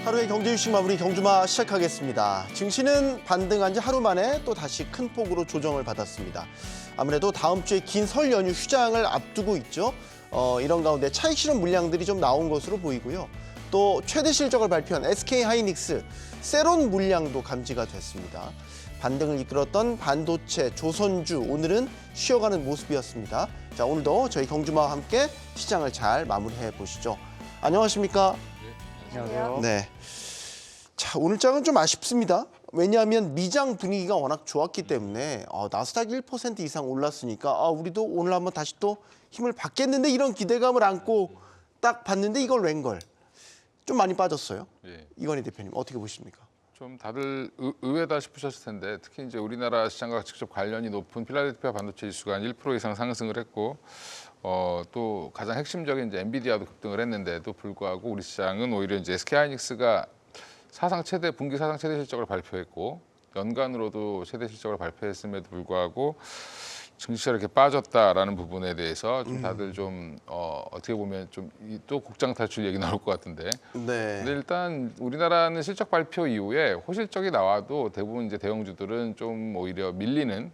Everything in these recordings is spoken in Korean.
하루의 경제 이슈 마무리 경주마 시작하겠습니다. 증시는 반등한 지 하루 만에 또 다시 큰 폭으로 조정을 받았습니다. 아무래도 다음 주에 긴 설 연휴 휴장을 앞두고 있죠. 이런 가운데 차익 실현 물량들이 좀 나온 것으로 보이고요. 또 최대 실적을 발표한 SK하이닉스, 세론 물량도 감지가 됐습니다. 반등을 이끌었던 반도체, 조선주, 오늘은 쉬어가는 모습이었습니다. 자, 오늘도 저희 경주마와 함께 시장을 잘 마무리해 보시죠. 안녕하십니까? 안녕하세요. 네. 자, 오늘 장은 좀 아쉽습니다. 왜냐하면 미장 분위기가 워낙 좋았기 때문에 나스닥 1% 이상 올랐으니까 우리도 오늘 한번 다시 또 힘을 받겠는데 이런 기대감을 안고 딱 봤는데 이걸 웬걸. 좀 많이 빠졌어요. 예. 이건희 대표님 어떻게 보십니까? 좀 다들 의외다 싶으셨을 텐데 특히 이제 우리나라 시장과 직접 관련이 높은 필라델피아 반도체 지수가 한 1% 이상 상승을 했고 또 가장 핵심적인 이제 엔비디아도 급등을 했는데도 불구하고 우리 시장은 오히려 이제 SK하이닉스가 분기 사상 최대 실적을 발표했고 연간으로도 최대 실적을 발표했음에도 불구하고 증시가 이렇게 빠졌다라는 부분에 대해서 좀 다들 좀 어떻게 보면 좀 또 국장 탈출 얘기 나올 것 같은데. 네. 근데 일단 우리나라는 실적 발표 이후에 호실적이 나와도 대부분 이제 대형주들은 좀 오히려 밀리는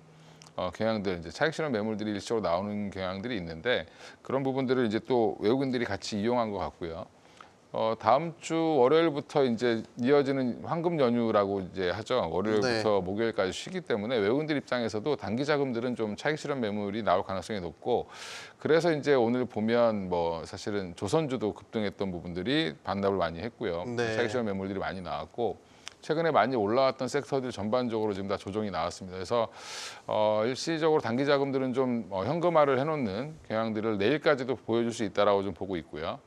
경향들, 이제 차익 실현 매물들이 일시적으로 나오는 경향들이 있는데 그런 부분들을 이제 또 외국인들이 같이 이용한 것 같고요. 다음 주 월요일부터 이제 이어지는 황금 연휴라고 이제 하죠. 월요일부터 목요일까지 쉬기 때문에 외국인들 입장에서도 단기 자금들은 좀 차익 실현 매물이 나올 가능성이 높고 그래서 이제 오늘 보면 뭐 사실은 조선주도 급등했던 부분들이 반납을 많이 했고요. 네. 차익 실현 매물들이 많이 나왔고 최근에 많이 올라왔던 섹터들 전반적으로 지금 다 조정이 나왔습니다. 그래서 일시적으로 단기 자금들은 좀 현금화를 해놓는 경향들을 내일까지도 보여줄 수 있다라고 좀 보고 있고요.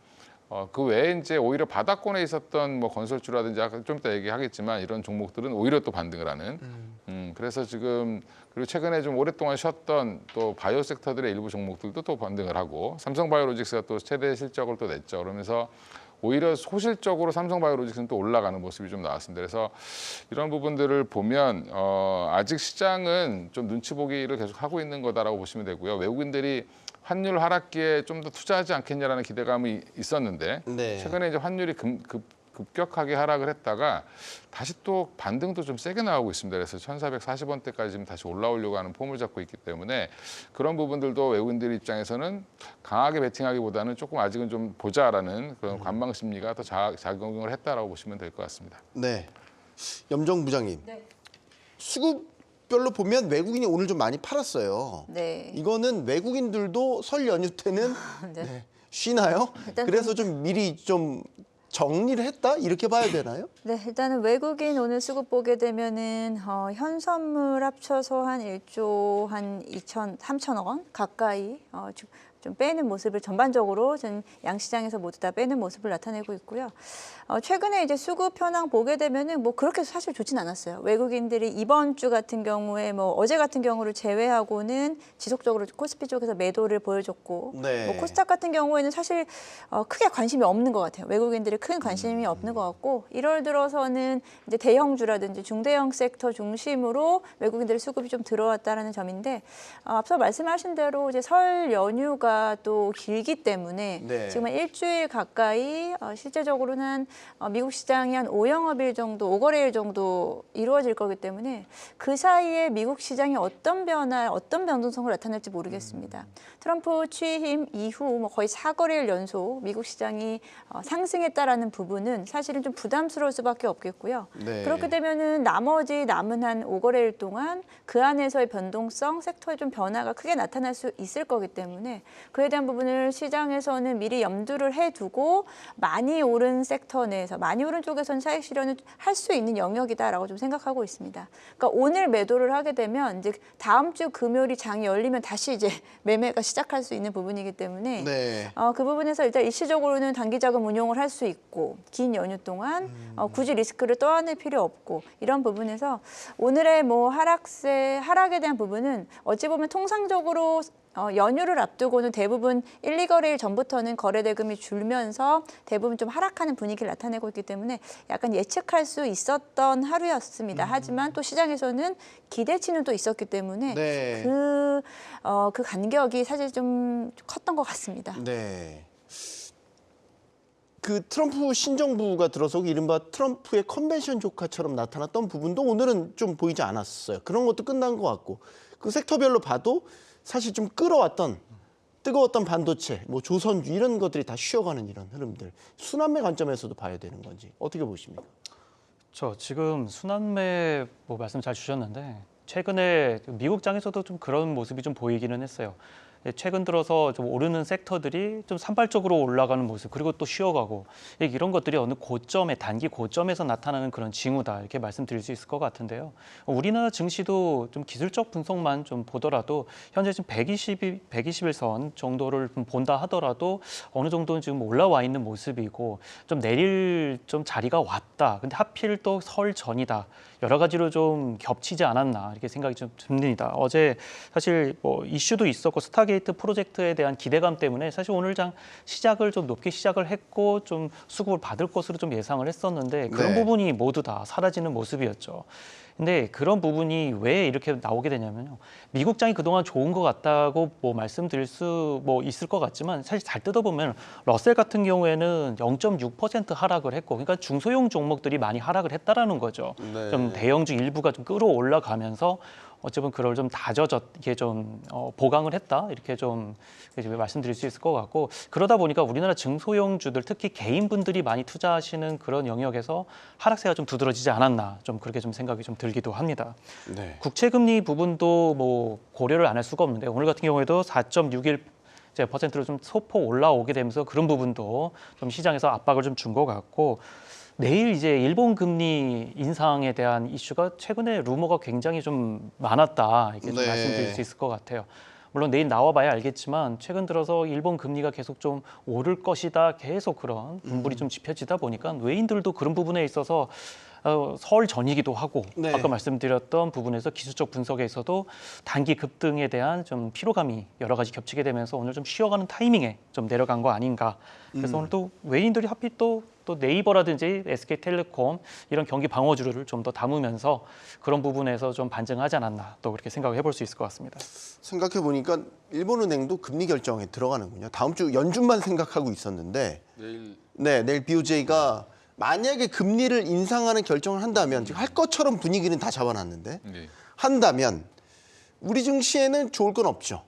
그 외에 이제 오히려 바닥권에 있었던 뭐 건설주라든지 아까 좀 이따 얘기하겠지만 이런 종목들은 오히려 또 반등을 하는. 그래서 지금 그리고 최근에 좀 오랫동안 쉬었던 또 바이오 섹터들의 일부 종목들도 또 반등을 하고 삼성바이오로직스가 또 최대 실적을 또 냈죠. 그러면서 오히려 소실적으로 삼성바이오로직스는 또 올라가는 모습이 좀 나왔습니다. 그래서 이런 부분들을 보면 아직 시장은 좀 눈치 보기를 계속 하고 있는 거다라고 보시면 되고요. 외국인들이 환율 하락기에 좀 더 투자하지 않겠냐라는 기대감이 있었는데 네. 최근에 이제 환율이 급격하게 하락을 했다가 다시 또 반등도 좀 세게 나오고 있습니다. 그래서 1,440원대까지 지금 다시 올라오려고 하는 폼을 잡고 있기 때문에 그런 부분들도 외국인들 입장에서는 강하게 베팅하기보다는 조금 아직은 좀 보자라는 그런 관망 심리가 더 작용을 했다라고 보시면 될 것 같습니다. 네. 염정 부장님. 네. 수급별로 보면 외국인이 오늘 좀 많이 팔았어요. 네. 이거는 외국인들도 설 연휴 때는 네. 쉬나요? 일단 그래서 좀 미리 좀 정리를 했다? 이렇게 봐야 되나요? 네, 일단은 외국인 오늘 수급 보게 되면은 현 선물 합쳐서 한 1조 한 3천억 원 가까이 좀 빼는 모습을 전반적으로 전 양시장에서 모두 다 빼는 모습을 나타내고 있고요. 최근에 이제 수급 현황 보게 되면은 뭐 그렇게 사실 좋진 않았어요. 외국인들이 이번 주 같은 경우에 뭐 어제 같은 경우를 제외하고는 지속적으로 코스피 쪽에서 매도를 보여줬고 네. 뭐 코스닥 같은 경우에는 사실 크게 관심이 없는 것 같아요. 외국인들이 큰 관심이 없는 것 같고 1월 들어서는 이제 대형주라든지 중대형 섹터 중심으로 외국인들의 수급이 좀 들어왔다라는 점인데 앞서 말씀하신 대로 이제 설 연휴가 또 길기 때문에 네. 지금 한 일주일 가까이 실제적으로는 미국 시장이 한 5영업일 정도, 5거래일 정도 이루어질 거기 때문에 그 사이에 미국 시장이 어떤 변동성을 나타낼지 모르겠습니다. 트럼프 취임 이후 뭐 거의 4거래일 연속 미국 시장이 상승했다라는 부분은 사실은 좀 부담스러울 수밖에 없겠고요. 네. 그렇게 되면은 나머지 남은 한 5거래일 동안 그 안에서의 변동성, 섹터의 좀 변화가 크게 나타날 수 있을 거기 때문에 그에 대한 부분을 시장에서는 미리 염두를 해두고 많이 오른 섹터 내에서 많이 오른 쪽에서는 차익 실현을 할 수 있는 영역이다라고 좀 생각하고 있습니다. 그러니까 오늘 매도를 하게 되면 이제 다음 주 금요일이 장이 열리면 다시 이제 매매가 시작할 수 있는 부분이기 때문에 네. 그 부분에서 일단 일시적으로는 단기 자금 운용을 할 수 있고 긴 연휴 동안 굳이 리스크를 떠안을 필요 없고 이런 부분에서 오늘의 뭐 하락에 대한 부분은 어찌 보면 통상적으로 연휴를 앞두고는 대부분 1, 2거래일 전부터는 거래 대금이 줄면서 대부분 좀 하락하는 분위기를 나타내고 있기 때문에 약간 예측할 수 있었던 하루였습니다. 하지만 또 시장에서는 기대치는 또 있었기 때문에 네. 그 간격이 사실 좀 컸던 것 같습니다. 네. 그 트럼프 신정부가 들어서고 이른바 트럼프의 컨벤션 조카처럼 나타났던 부분도 오늘은 좀 보이지 않았어요. 그런 것도 끝난 것 같고 그 섹터별로 봐도 사실 좀 끌어왔던 뜨거웠던 반도체, 뭐 조선주 이런 것들이 다 쉬어가는 이런 흐름들. 순환매 관점에서도 봐야 되는 건지 어떻게 보십니까? 지금 순환매 뭐 말씀 잘 주셨는데 최근에 미국장에서도 좀 그런 모습이 좀 보이기는 했어요. 최근 들어서 좀 오르는 섹터들이 좀 산발적으로 올라가는 모습 그리고 또 쉬어가고 이런 것들이 어느 고점에 단기 고점에서 나타나는 그런 징후다 이렇게 말씀드릴 수 있을 것 같은데요. 우리나라 증시도 좀 기술적 분석만 좀 보더라도 현재 지금 121선 정도를 좀 본다 하더라도 어느 정도는 지금 올라와 있는 모습이고 좀 내릴 좀 자리가 왔다. 근데 하필 또 설 전이다. 여러 가지로 좀 겹치지 않았나 이렇게 생각이 좀 듭니다. 어제 사실 뭐 이슈도 있었고 스타게이트 프로젝트에 대한 기대감 때문에 사실 오늘 장 시작을 좀 높게 시작을 했고 좀 수급을 받을 것으로 좀 예상을 했었는데 그런 네. 부분이 모두 다 사라지는 모습이었죠. 근데 그런 부분이 왜 이렇게 나오게 되냐면요. 미국장이 그동안 좋은 것 같다고 뭐 말씀드릴 수 뭐 있을 것 같지만 사실 잘 뜯어보면 러셀 같은 경우에는 0.6% 하락을 했고 그러니까 중소형 종목들이 많이 하락을 했다라는 거죠. 네. 좀 대형주 일부가 좀 끌어올라가면서 어쩌면 그걸 좀 이게 좀 보강을 했다 이렇게 좀 말씀드릴 수 있을 것 같고 그러다 보니까 우리나라 증소형주들 특히 개인분들이 많이 투자하시는 그런 영역에서 하락세가 좀 두드러지지 않았나 좀 그렇게 좀 생각이 좀 들기도 합니다. 네. 국채금리 부분도 뭐 고려를 안 할 수가 없는데 오늘 같은 경우에도 4.61%로 좀 소폭 올라오게 되면서 그런 부분도 좀 시장에서 압박을 좀 준 것 같고 내일 이제 일본 금리 인상에 대한 이슈가 최근에 루머가 굉장히 좀 많았다 이렇게 좀 네. 말씀드릴 수 있을 것 같아요. 물론 내일 나와봐야 알겠지만 최근 들어서 일본 금리가 계속 좀 오를 것이다 계속 그런 분불이 좀 짚혀지다 보니까 외인들도 그런 부분에 있어서 설 전이기도 하고 네. 아까 말씀드렸던 부분에서 기술적 분석에서도 단기 급등에 대한 좀 피로감이 여러 가지 겹치게 되면서 오늘 좀 쉬어가는 타이밍에 좀 내려간 거 아닌가. 그래서 오늘 또 외인들이 하필 또 네이버라든지 SK텔레콤 이런 경기 방어주를 좀 더 담으면서 그런 부분에서 좀 반증하지 않았나 또 그렇게 생각을 해볼 수 있을 것 같습니다. 생각해 보니까 일본은행도 금리 결정에 들어가는군요. 다음 주 연준만 생각하고 있었는데 내일 BOJ가 만약에 금리를 인상하는 결정을 한다면 지금 할 것처럼 분위기는 다 잡아놨는데 네. 한다면 우리 증시에는 좋을 건 없죠.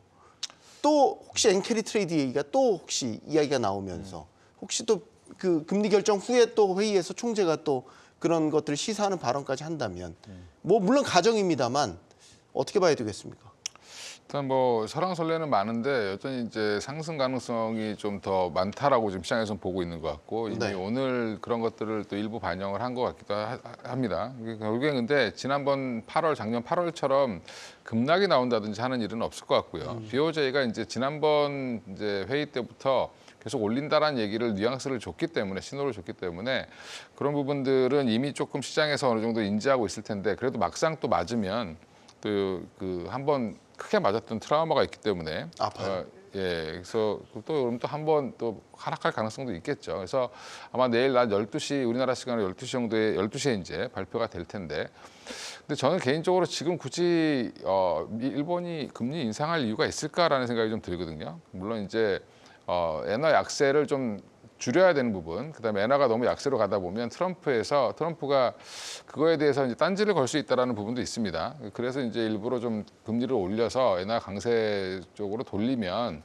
또 혹시 엔캐리 트레이드 얘기가 또 혹시 이야기가 나오면서 혹시 또 그 금리 결정 후에 또 회의에서 총재가 또 그런 것들을 시사하는 발언까지 한다면 뭐 물론 가정입니다만 어떻게 봐야 되겠습니까? 일단 뭐 설왕설래는 많은데 여전히 이제 상승 가능성이 좀 더 많다라고 지금 시장에서는 보고 있는 것 같고 이미 네. 오늘 그런 것들을 또 일부 반영을 한 것 같기도 합니다. 이게 결국에 근데 지난번 8월, 작년 8월처럼 급락이 나온다든지 하는 일은 없을 것 같고요. BOJ가 이제 지난번 이제 회의 때부터 계속 올린다라는 얘기를 뉘앙스를 줬기 때문에 신호를 줬기 때문에 그런 부분들은 이미 조금 시장에서 어느 정도 인지하고 있을 텐데 그래도 막상 또 맞으면 또 그 한번 크게 맞았던 트라우마가 있기 때문에 아파요. 예, 그래서 또 그럼 또 한 번 또 하락할 가능성도 있겠죠. 그래서 아마 내일 낮 12시 우리나라 시간으로 12시 정도에 12시에 이제 발표가 될 텐데. 근데 저는 개인적으로 지금 굳이 일본이 금리 인상할 이유가 있을까라는 생각이 좀 들거든요. 물론 이제 엔화 약세를 좀 줄여야 되는 부분, 그다음에 엔화가 너무 약세로 가다 보면 트럼프가 그거에 대해서 이제 딴지를 걸 수 있다라는 부분도 있습니다. 그래서 이제 일부러 좀 금리를 올려서 엔화 강세 쪽으로 돌리면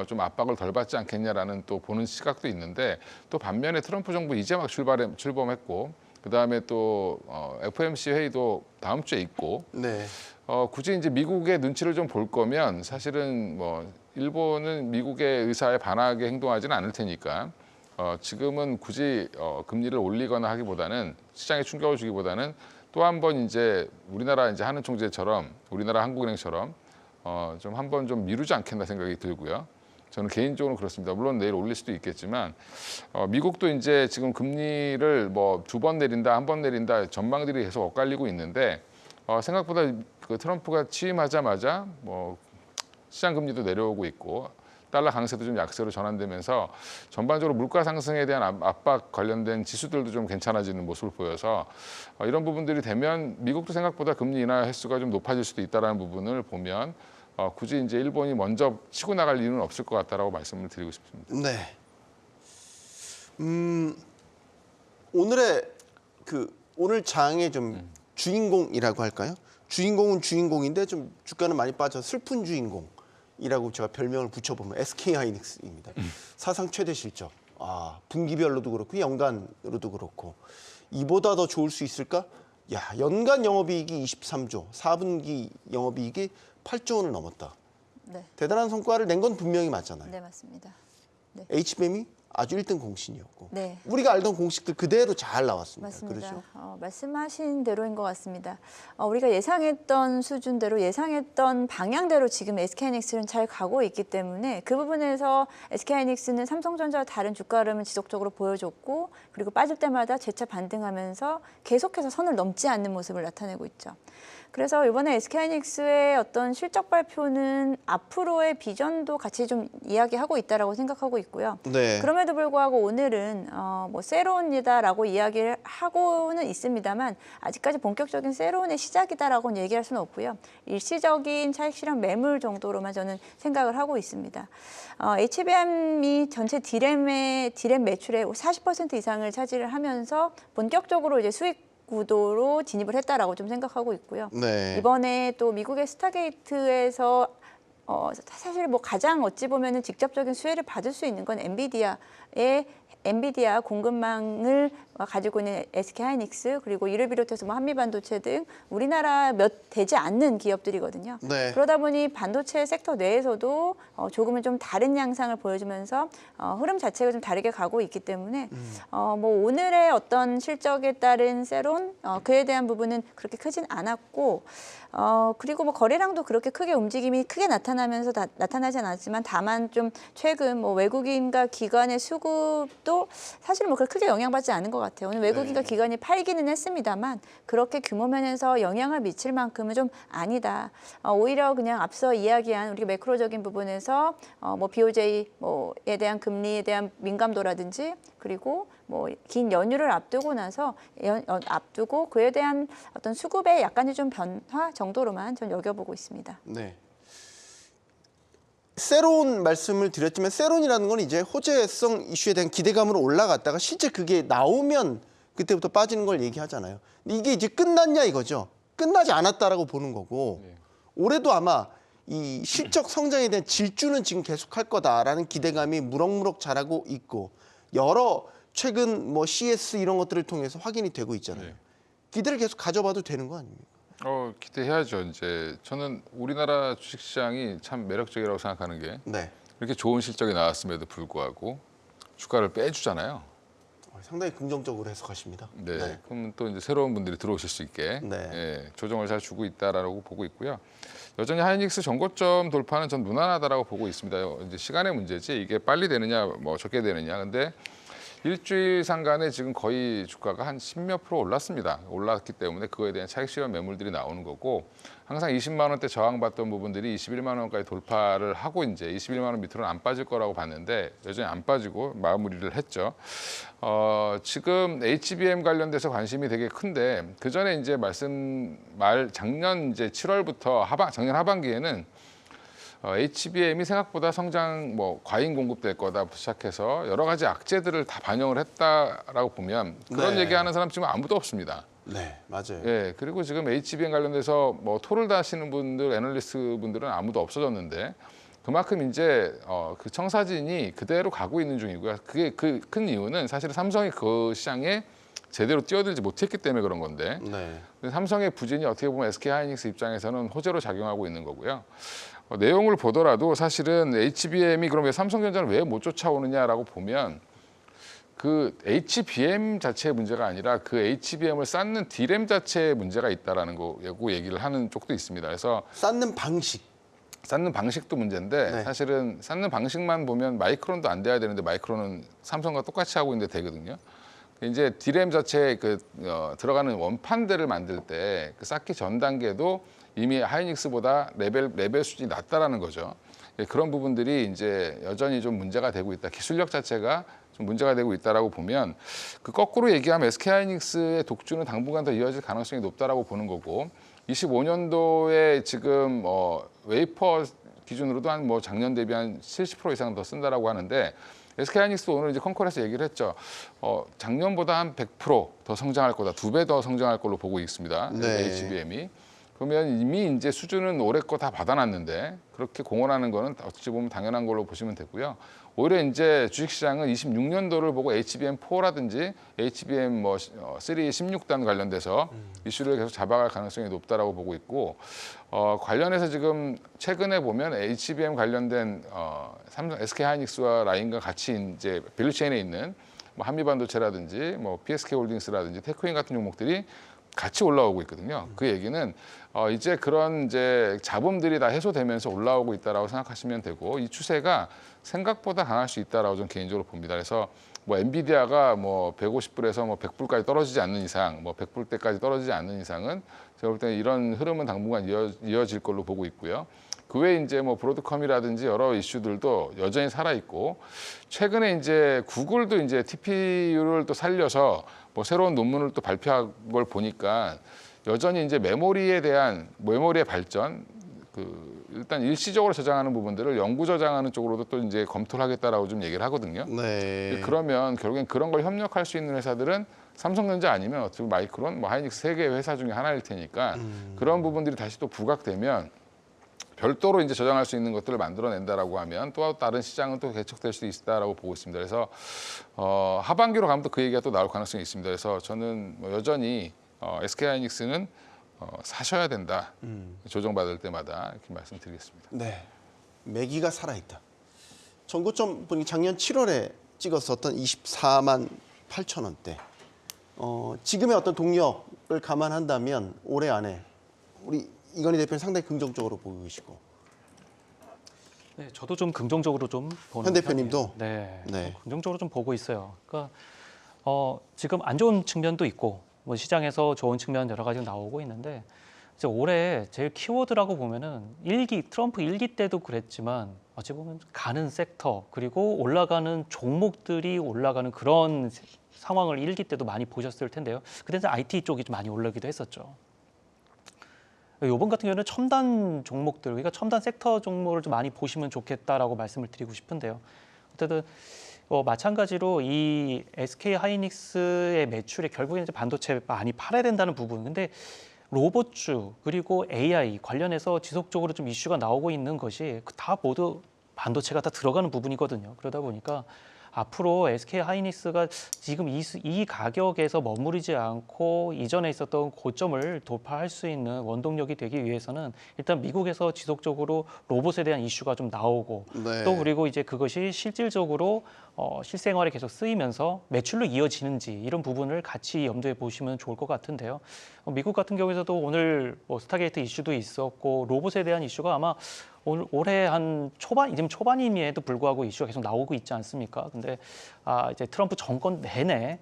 좀 압박을 덜 받지 않겠냐라는 또 보는 시각도 있는데 또 반면에 트럼프 정부 이제 막 출범했고 그다음에 또 FOMC 회의도 다음 주에 있고 네. 굳이 이제 미국의 눈치를 좀 볼 거면 사실은 뭐 일본은 미국의 의사에 반하게 행동하지는 않을 테니까 지금은 굳이 금리를 올리거나 하기보다는 시장에 충격을 주기보다는 또 한 번 이제 우리나라 이제 하는 총재처럼 우리나라 한국은행처럼 좀 한 번 좀 미루지 않겠나 생각이 들고요. 저는 개인적으로 그렇습니다. 물론 내일 올릴 수도 있겠지만 미국도 이제 지금 금리를 뭐 2번 내린다, 1번 내린다 전망들이 계속 엇갈리고 있는데 생각보다 그 트럼프가 취임하자마자 뭐 시장 금리도 내려오고 있고 달러 강세도 좀 약세로 전환되면서 전반적으로 물가 상승에 대한 압박 관련된 지수들도 좀 괜찮아지는 모습을 보여서 이런 부분들이 되면 미국도 생각보다 금리 인하 횟수가 좀 높아질 수도 있다는 부분을 보면 굳이 이제 일본이 먼저 치고 나갈 이유는 없을 것 같다라고 말씀을 드리고 싶습니다. 네. 오늘의 오늘 장의 좀 주인공이라고 할까요? 주인공은 주인공인데 좀 주가는 많이 빠져 슬픈 주인공이라고 제가 별명을 붙여보면 SK하이닉스입니다. 사상 최대 실적. 분기별로도 그렇고 연간으로도 그렇고 이보다 더 좋을 수 있을까? 야, 연간 영업이익이 23조, 4분기 영업이익이 8조 원을 넘었다. 네, 대단한 성과를 낸 건 분명히 맞잖아요. 네 맞습니다. HBM이 아주 1등 공신이었고 네. 우리가 알던 공식들 그대로 잘 나왔습니다. 맞습니다. 그렇죠? 말씀하신 대로인 것 같습니다. 우리가 예상했던 수준대로 예상했던 방향대로 지금 SK하이닉스는 잘 가고 있기 때문에 그 부분에서 SK하이닉스는 삼성전자와 다른 주가 흐름을 지속적으로 보여줬고 그리고 빠질 때마다 재차 반등하면서 계속해서 선을 넘지 않는 모습을 나타내고 있죠. 그래서 이번에 SK하이닉스의 어떤 실적 발표는 앞으로의 비전도 같이 좀 이야기하고 있다라고 생각하고 있고요. 네. 그럼에도 불구하고 오늘은 새로운이다라고 이야기를 하고는 있습니다만 아직까지 본격적인 새로운의 시작이다라고는 얘기할 수는 없고요. 일시적인 차익 실현 매물 정도로만 저는 생각을 하고 있습니다. HBM이 전체 디램 매출의 40% 이상을 차지를 하면서 본격적으로 이제 수익 구도로 진입을 했다라고 좀 생각하고 있고요. 네. 이번에 또 미국의 스타게이트에서 사실 뭐 가장 어찌 보면은 직접적인 수혜를 받을 수 있는 건 엔비디아 공급망을 가지고 있는 SK하이닉스 그리고 이를 비롯해서 뭐 한미반도체 등 우리나라 몇 되지 않는 기업들이거든요. 네. 그러다 보니 반도체 섹터 내에서도 조금은 좀 다른 양상을 보여주면서 흐름 자체가 좀 다르게 가고 있기 때문에 뭐 오늘의 어떤 실적에 따른 세론 그에 대한 부분은 그렇게 크진 않았고 그리고 뭐 거래량도 그렇게 크게 움직임이 크게 나타나진 않았지만 다만 좀 최근 뭐 외국인과 기관의 수급도 사실 뭐 그렇게 크게 영향받지 않은 것 같아요. 오늘 외국인과 기관이 팔기는 했습니다만 그렇게 규모 면에서 영향을 미칠 만큼은 좀 아니다. 오히려 그냥 앞서 이야기한 우리 매크로적인 부분에서 뭐 BOJ 뭐에 대한 금리에 대한 민감도라든지 그리고 뭐 긴 연휴를 앞두고 나서 앞두고 그에 대한 어떤 수급의 약간의 좀 변화 정도로만 전 여겨보고 있습니다. 네. 세론 말씀을 드렸지만 세론이라는 건 이제 호재성 이슈에 대한 기대감으로 올라갔다가 실제 그게 나오면 그때부터 빠지는 걸 얘기하잖아요. 근데 이게 이제 끝났냐 이거죠. 끝나지 않았다라고 보는 거고 올해도 아마 이 실적 성장에 대한 질주는 지금 계속할 거다라는 기대감이 무럭무럭 자라고 있고 여러 최근 뭐 CS 이런 것들을 통해서 확인이 되고 있잖아요. 네. 기대를 계속 가져봐도 되는 거 아닙니까? 기대해야죠. 이제 저는 우리나라 주식시장이 참 매력적이라고 생각하는 게 네. 이렇게 좋은 실적이 나왔음에도 불구하고 주가를 빼주잖아요. 상당히 긍정적으로 해석하십니다. 네. 그럼 또 이제 새로운 분들이 들어오실 수 있게 네. 조정을 잘 주고 있다라고 보고 있고요. 여전히 하이닉스 전고점 돌파는 전 무난하다라고 보고 있습니다. 이제 시간의 문제지 이게 빨리 되느냐 뭐 적게 되느냐. 근데 일주일 상간에 지금 거의 주가가 한 10몇 프로 올랐습니다. 올랐기 때문에 그거에 대한 차익 실현 매물들이 나오는 거고 항상 20만 원대 저항받던 부분들이 21만 원까지 돌파를 하고 이제 21만 원 밑으로는 안 빠질 거라고 봤는데 여전히 안 빠지고 마무리를 했죠. 지금 HBM 관련돼서 관심이 되게 큰데 그 전에 이제 작년 이제 7월부터 작년 하반기에는 HBM이 생각보다 성장 과잉 공급될 거다 시작해서 여러 가지 악재들을 다 반영을 했다라고 보면 그런 네. 얘기하는 사람 지금 아무도 없습니다. 네, 맞아요. 예, 그리고 지금 HBM 관련돼서 토를 다시는 분들, 애널리스트 분들은 아무도 없어졌는데 그만큼 이제 그 청사진이 그대로 가고 있는 중이고요. 그게 그 큰 이유는 사실 삼성이 그 시장에 제대로 뛰어들지 못했기 때문에 그런 건데 네. 삼성의 부진이 어떻게 보면 SK하이닉스 입장에서는 호재로 작용하고 있는 거고요. 내용을 보더라도 사실은 HBM이 그럼 왜 삼성전자를 왜 못 쫓아오느냐라고 보면 그 HBM 자체의 문제가 아니라 그 HBM을 쌓는 D램 자체의 문제가 있다라는 거고 얘기를 하는 쪽도 있습니다. 그래서 쌓는 방식. 쌓는 방식도 문제인데 네. 사실은 쌓는 방식만 보면 마이크론도 안 돼야 되는데 마이크론은 삼성과 똑같이 하고 있는데 되거든요. 이제 D램 자체에 들어가는 원판들을 만들 때 그 쌓기 전 단계도 이미 하이닉스보다 레벨 수준이 낮다라는 거죠. 그런 부분들이 이제 여전히 좀 문제가 되고 있다. 기술력 자체가 좀 문제가 되고 있다라고 보면 그 거꾸로 얘기하면 SK하이닉스의 독주는 당분간 더 이어질 가능성이 높다라고 보는 거고 25년도에 지금 웨이퍼 기준으로도 한 작년 대비 한 70% 이상 더 쓴다라고 하는데 SK하이닉스 오늘 이제 컨콜에서 얘기를 했죠. 작년보다 한 100%더 성장할 거다. 2배 더 성장할 걸로 보고 있습니다. 네. HBM이. 그러면 이미 이제 수준은 올해 거 다 받아놨는데 그렇게 공언하는 거는 어찌 보면 당연한 걸로 보시면 되고요. 오히려 이제 주식시장은 26년도를 보고 HBM4라든지 HBM 3 16단 관련돼서 이슈를 계속 잡아갈 가능성이 높다라고 보고 있고 관련해서 지금 최근에 보면 HBM 관련된 삼성 SK하이닉스와 라인과 같이 이제 밸류체인에 있는 뭐 한미반도체라든지 뭐 PSK홀딩스라든지 테크인 같은 종목들이 같이 올라오고 있거든요. 그 얘기는 이제 그런 이제 잡음들이 다 해소되면서 올라오고 있다라고 생각하시면 되고 이 추세가 생각보다 강할 수 있다라고 저는 개인적으로 봅니다. 그래서 뭐 엔비디아가 뭐 150불에서 뭐 100불까지 떨어지지 않는 이상, 뭐 100불대까지 떨어지지 않는 이상은 제가 볼 때는 이런 흐름은 당분간 이어질 걸로 보고 있고요. 그 외에 이제 뭐 브로드컴이라든지 여러 이슈들도 여전히 살아 있고 최근에 이제 구글도 이제 TPU를 또 살려서 뭐 새로운 논문을 또 발표한 걸 보니까 여전히 이제 메모리의 발전 일단 일시적으로 저장하는 부분들을 영구 저장하는 쪽으로도 또 이제 검토를 하겠다라고 좀 얘기를 하거든요. 네. 그러면 결국엔 그런 걸 협력할 수 있는 회사들은 삼성전자 아니면 어떻게 마이크론, 뭐 하이닉스 세 개의 회사 중에 하나일 테니까 그런 부분들이 다시 또 부각되면 별도로 이제 저장할 수 있는 것들을 만들어낸다라고 하면 또 다른 시장은 또 개척될 수 있다라고 보고 있습니다. 그래서 하반기로 가면 또 그 얘기가 또 나올 가능성이 있습니다. 그래서 저는 뭐 여전히 SK하이닉스는 사셔야 된다. 조정받을 때마다 이렇게 말씀드리겠습니다. 네. 매기가 살아있다. 전고점 보니 작년 7월에 찍었었던 24만 8천 원대. 지금의 어떤 동력을 감안한다면 올해 안에 우리 이건희 대표는 상당히 긍정적으로 보고 계시고. 네, 저도 좀 긍정적으로 좀 보는 현 대표님도? 편이에요. 네, 네. 좀 긍정적으로 좀 보고 있어요. 그러니까 지금 안 좋은 측면도 있고 뭐 시장에서 좋은 측면 여러 가지 나오고 있는데 이제 올해 제일 키워드라고 보면은 트럼프 1기 때도 그랬지만 어찌 보면 가는 섹터 그리고 올라가는 종목들이 올라가는 그런 상황을 1기 때도 많이 보셨을 텐데요. 그때는 IT 쪽이 좀 많이 올라기도 했었죠. 이번 같은 경우는 첨단 종목들, 그러니까 첨단 섹터 종목을 좀 많이 보시면 좋겠다라고 말씀을 드리고 싶은데요. 어쨌든 마찬가지로 이 SK 하이닉스의 매출에 결국에는 이제 반도체 많이 팔아야 된다는 부분. 근데 로봇주 그리고 AI 관련해서 지속적으로 좀 이슈가 나오고 있는 것이 다 모두 반도체가 다 들어가는 부분이거든요. 그러다 보니까 앞으로 SK 하이닉스가 지금 이 가격에서 머무르지 않고 이전에 있었던 고점을 돌파할 수 있는 원동력이 되기 위해서는 일단 미국에서 지속적으로 로봇에 대한 이슈가 좀 나오고 네. 또 그리고 이제 그것이 실질적으로 실생활에 계속 쓰이면서 매출로 이어지는지 이런 부분을 같이 염두에 보시면 좋을 것 같은데요. 미국 같은 경우에서도 오늘 스타게이트 이슈도 있었고 로봇에 대한 이슈가 아마 올해 한 이제 초반임에도 불구하고 이슈가 계속 나오고 있지 않습니까? 근데 이제 트럼프 정권 내내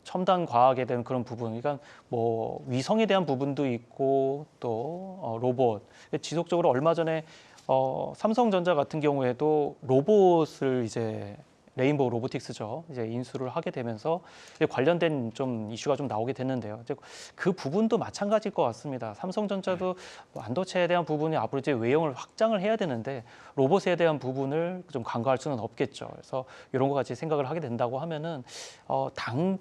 첨단 과학에 대한 그런 부분, 그러니까 뭐 위성에 대한 부분도 있고 또 로봇 지속적으로 얼마 전에 삼성전자 같은 경우에도 로봇을 이제 레인보우 로보틱스죠. 이제 인수를 하게 되면서 관련된 좀 이슈가 좀 나오게 됐는데요. 이제 그 부분도 마찬가지일 것 같습니다. 삼성전자도 반도체에 대한 부분이 앞으로 이제 외형을 확장을 해야 되는데 로봇에 대한 부분을 좀 간과할 수는 없겠죠. 그래서 이런 거 같이 생각을 하게 된다고 하면은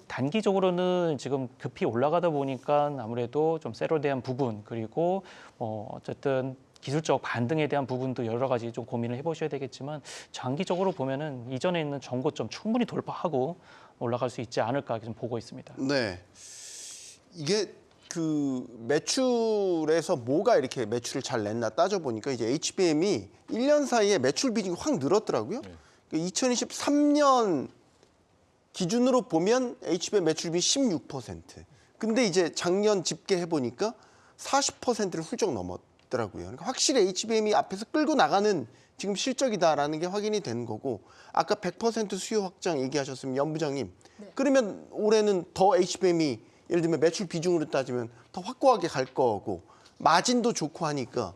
단기적으로는 지금 급히 올라가다 보니까 아무래도 좀 세로에 대한 부분 그리고 어쨌든 기술적 반등에 대한 부분도 여러 가지 좀 고민을 해보셔야 되겠지만 장기적으로 보면은 이전에 있는 정고점 충분히 돌파하고 올라갈 수 있지 않을까 좀 보고 있습니다. 네. 이게 그 매출에서 뭐가 이렇게 매출을 잘 냈나 따져보니까 이제 HBM이 1년 사이에 매출 비중이 확 늘었더라고요. 2023년 기준으로 보면 HBM 매출 비중이 16%. 근데 이제 작년 집계해보니까 40%를 훌쩍 넘었더라고요. 그러니까 확실히 HBM이 앞에서 끌고 나가는 지금 실적이다라는 게 확인이 된 거고, 아까 100% 수요 확장 얘기하셨으면 연 부장님, 네. 그러면 올해는 더 HBM이 예를 들면 매출 비중으로 따지면 더 확고하게 갈 거고 마진도 좋고 하니까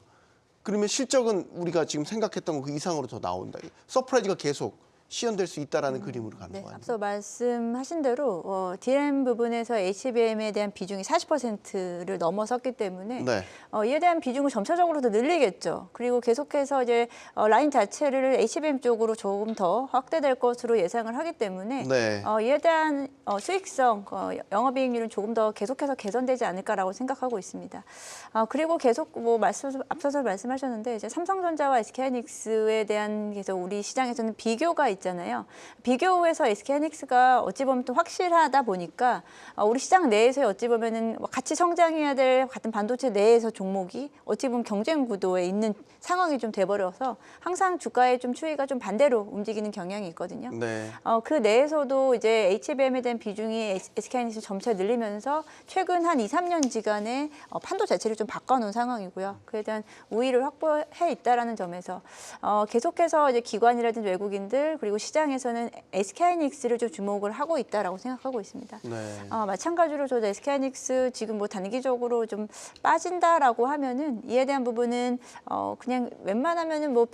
그러면 실적은 우리가 지금 생각했던 거 그 이상으로 더 나온다. 서프라이즈가 계속 시연될 수 있다라는 그림으로 가는 네, 거 아니에요? 앞서 말씀하신 대로 DRAM 부분에서 HBM에 대한 비중이 40%를 넘어섰기 때문에 네. 이에 대한 비중을 점차적으로 더 늘리겠죠. 그리고 계속해서 이제 라인 자체를 HBM 쪽으로 조금 더 확대될 것으로 예상을 하기 때문에 네. 이에 대한 수익성, 영업이익률은 조금 더 계속해서 개선되지 않을까라고 생각하고 있습니다. 그리고 계속 뭐 앞서서 말씀하셨는데 이제 삼성전자와 SK하이닉스에 대한 계속 우리 시장에서는 비교가 있잖아요. 비교에서 SK하이닉스가 어찌 보면 또 확실하다 보니까 우리 시장 내에서 어찌 보면은 같이 성장해야 될 같은 반도체 내에서 종목이 어찌 보면 경쟁 구도에 있는 상황이 좀 돼버려서 항상 주가의 좀 추이가 좀 반대로 움직이는 경향이 있거든요. 네. 그 내에서도 이제 HBM에 대한 비중이 SK하이닉스 점차 늘리면서 최근 한 2, 3년지간의 판도 자체를 좀 바꿔놓은 상황이고요. 그에 대한 우위를 확보해 있다라는 점에서 계속해서 이제 기관이라든지 외국인들 그리고 시장에서는 SK하이닉스를 좀 주목을 하고 있다라고 생각하고 있습니다. 네. 마찬가지로 저도 SK하이닉스 지금 뭐 단기적으로 좀 빠진다라고 하면은 이에 대한 부분은 그냥 웬만하면은 뭐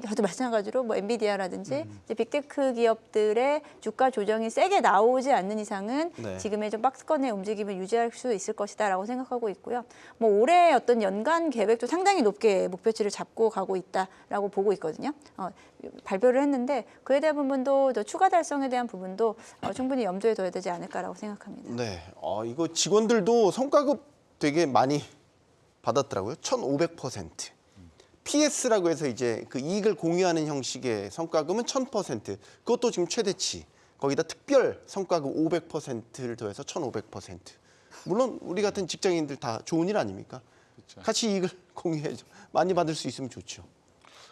저도 마찬가지로 뭐 엔비디아라든지 이제 빅테크 기업들의 주가 조정이 세게 나오지 않는 이상은 네. 지금의 좀 박스권의 움직임을 유지할 수 있을 것이다라고 생각하고 있고요. 뭐 올해 어떤 연간 계획도 상당히 높게 목표치를 잡고 가고 있다라고 보고 있거든요. 발표를 했는데 그에 대한 부분도 저 추가 달성에 대한 부분도 충분히 염두에 둬야 되지 않을까라고 생각합니다. 네. 이거 직원들도 성과급 되게 많이 받았더라고요. 1,500%. PS라고 해서 이제 그 이익을 공유하는 형식의 성과금은 1,000%. 그것도 지금 최대치. 거기다 특별 성과금 500%를 더해서 1,500%. 물론 우리 같은 직장인들 다 좋은 일 아닙니까? 그렇죠. 같이 이익을 공유해야죠. 많이 받을 수 있으면 좋죠.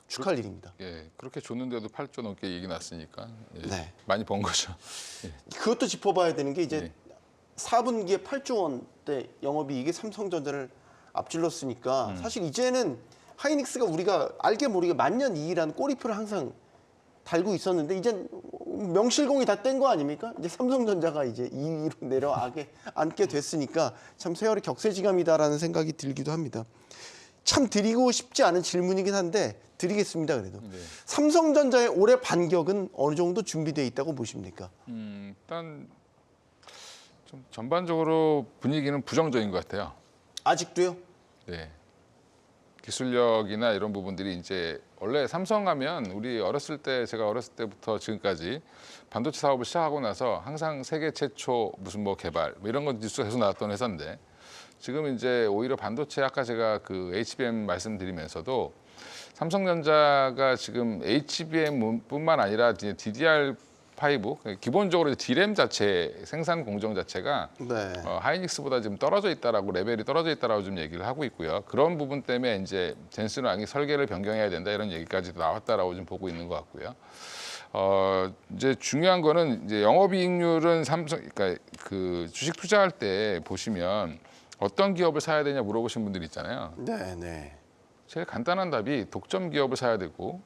축하할 일입니다. 예, 그렇게 줬는데도 8조 넘게 이익이 났으니까 예, 네. 많이 번 거죠. 그것도 짚어봐야 되는 게 이제 네. 4분기에 8조 원대 영업이익이 삼성전자를 앞질렀으니까 사실 이제는 하이닉스가 우리가 알게 모르게 만년 2위라는 꼬리표를 항상 달고 있었는데 이제 명실공히 다 뗀 거 아닙니까? 이제 삼성전자가 이제 2위로 내려앉게 됐으니까 참 세월이 격세지감이다라는 생각이 들기도 합니다. 참 드리고 싶지 않은 질문이긴 한데 드리겠습니다. 그래도 네. 삼성전자의 올해 반격은 어느 정도 준비되어 있다고 보십니까? 일단 좀 전반적으로 분위기는 부정적인 것 같아요. 아직도요? 네. 기술력이나 이런 부분들이 이제 원래 삼성하면 우리 제가 어렸을 때부터 지금까지 반도체 사업을 시작하고 나서 항상 세계 최초 무슨 뭐 개발 뭐 이런 건 뉴스가 계속 나왔던 회사인데 지금 이제 오히려 반도체 아까 제가 그 HBM 말씀드리면서도 삼성전자가 지금 HBM뿐만 아니라 이제 DDR5 기본적으로 DRAM 자체 생산 공정 자체가 네. 하이닉스보다 지금 떨어져 있다라고 레벨이 떨어져 있다라고 좀 얘기를 하고 있고요. 그런 부분 때문에 이제 젠슨왕이 설계를 변경해야 된다 이런 얘기까지도 나왔다라고 좀 보고 있는 것 같고요. 이제 중요한 거는 이제 영업이익률은 그러니까 그 주식 투자할 때 보시면 어떤 기업을 사야 되냐 물어보신 분들 있잖아요. 네, 네. 제일 간단한 답이 독점 기업을 사야 되고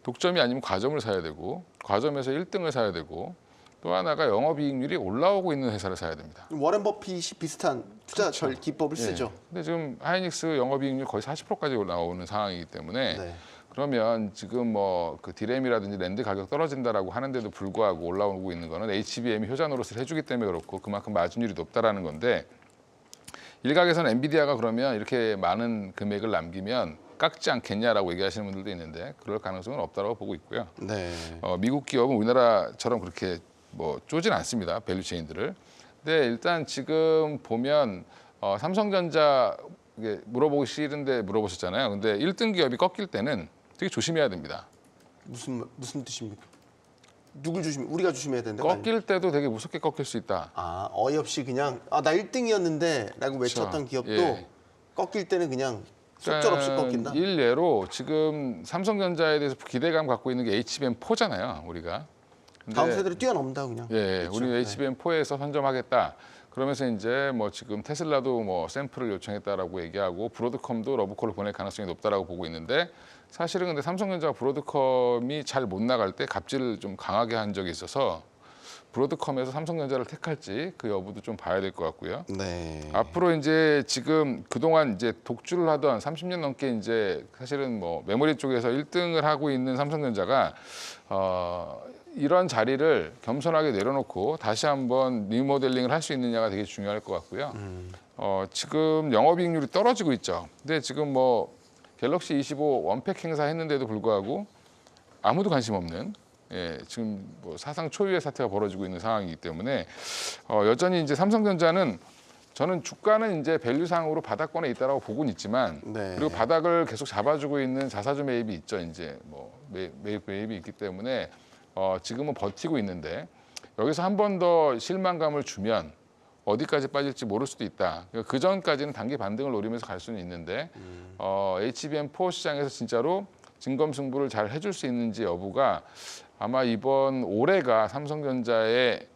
독점이 아니면 과점을 사야 되고 과점에서 1등을 사야 되고 또 하나가 영업이익률이 올라오고 있는 회사를 사야 됩니다. 워렌 버핏이 비슷한 투자 절 기법을 쓰죠. 근데 지금 하이닉스 영업이익률 거의 40%까지 올라오는 상황이기 때문에 네. 그러면 지금 뭐 그 디램이라든지 랜드 가격 떨어진다라고 하는데도 불구하고 올라오고 있는 거는 HBM이 효자 노릇을 해주기 때문에 그렇고 그만큼 마진율이 높다라는 건데 일각에서는 엔비디아가 그러면 이렇게 많은 금액을 남기면 깎지 않겠냐라고 얘기하시는 분들도 있는데 그럴 가능성은 없다고 보고 있고요. 네. 미국 기업은 우리나라처럼 그렇게 뭐 쪼진 않습니다. 밸류체인들을. 근데 일단 지금 보면 삼성전자 이게 물어보기 싫은데 물어보셨잖아요. 근데 1등 기업이 꺾일 때는 되게 조심해야 됩니다. 무슨 뜻입니까? 누굴 우리가 조심해야 된다. 꺾일 때도 되게 무섭게 꺾일 수 있다. 어이없이 그냥 나 1등이었는데라고 외쳤던 기업도 예. 꺾일 때는 그냥 속절없이 꺾인다. 일례로 지금 삼성전자에 대해서 기대감 갖고 있는 게 HBM4잖아요, 우리가. 근데 다음 세대를 뛰어넘다 그냥. 예, 그렇죠. 우리 네. HBM4에서 선점하겠다. 그러면서 이제 뭐 지금 테슬라도 뭐 샘플을 요청했다라고 얘기하고 브로드컴도 러브콜을 보낼 가능성이 높다라고 보고 있는데 사실은 근데 삼성전자가 브로드컴이 잘 못 나갈 때 갑질을 좀 강하게 한 적이 있어서 브로드컴에서 삼성전자를 택할지 그 여부도 좀 봐야 될 것 같고요. 네. 앞으로 이제 지금 그동안 이제 독주를 하던 30년 넘게 이제 사실은 뭐 메모리 쪽에서 1등을 하고 있는 삼성전자가 이런 자리를 겸손하게 내려놓고 다시 한번 리모델링을 할 수 있느냐가 되게 중요할 것 같고요. 지금 영업이익률이 떨어지고 있죠. 근데 지금 뭐 갤럭시 25 원팩 행사 했는데도 불구하고 아무도 관심 없는 지금 뭐 사상 초유의 사태가 벌어지고 있는 상황이기 때문에 여전히 이제 삼성전자는 저는 주가는 이제 밸류상으로 바닥권에 있다라고 보고는 있지만 네. 그리고 바닥을 계속 잡아주고 있는 자사주 매입이 있죠. 이제 뭐 매입이 있기 때문에 지금은 버티고 있는데 여기서 한 번 더 실망감을 주면 어디까지 빠질지 모를 수도 있다. 그 전까지는 단기 반등을 노리면서 갈 수는 있는데 HBM4 시장에서 진짜로 진검승부를 잘 해줄 수 있는지 여부가 아마 이번 올해가 삼성전자의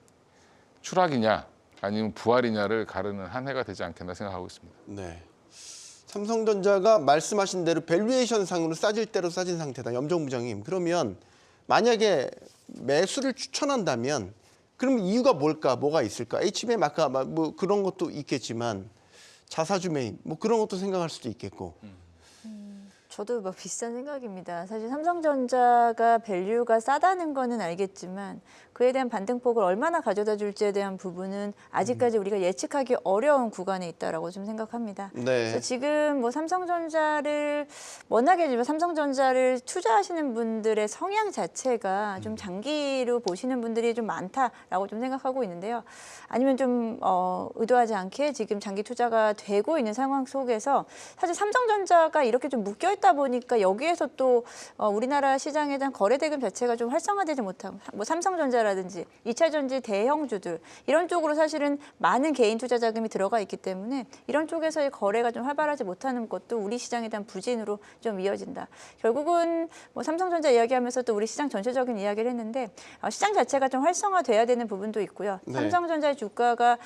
추락이냐 아니면 부활이냐를 가르는 한 해가 되지 않겠나 생각하고 있습니다. 네. 삼성전자가 말씀하신 대로 밸류에이션 상으로 싸질 대로 싸진 상태다. 염정 부장님. 그러면 만약에 매수를 추천한다면 그럼 이유가 뭘까? 뭐가 있을까? HBM 아까 뭐 그런 것도 있겠지만 자사주 매입 뭐 그런 것도 생각할 수도 있겠고. 저도 뭐 비슷한 생각입니다. 사실 삼성전자가 밸류가 싸다는 거는 알겠지만 그에 대한 반등폭을 얼마나 가져다 줄지에 대한 부분은 아직까지 우리가 예측하기 어려운 구간에 있다라고 좀 생각합니다. 네. 그래서 지금 뭐 삼성전자를 워낙에 삼성전자를 투자하시는 분들의 성향 자체가 좀 장기로 보시는 분들이 좀 많다라고 좀 생각하고 있는데요. 아니면 좀 의도하지 않게 지금 장기 투자가 되고 있는 상황 속에서 사실 삼성전자가 이렇게 좀 묶여 있다 보니까 여기에서 또 우리나라 시장에 대한 거래 대금 자체가 좀 활성화되지 못하고 뭐 삼성전자라든지 2차 전지 대형주들 이런 쪽으로 사실은 많은 개인 투자 자금이 들어가 있기 때문에 이런 쪽에서의 거래가 좀 활발하지 못하는 것도 우리 시장에 대한 부진으로 좀 이어진다. 결국은 뭐 삼성전자 이야기하면서 또 우리 시장 전체적인 이야기를 했는데 시장 자체가 좀 활성화돼야 되는 부분도 있고요. 네. 삼성전자의 주가가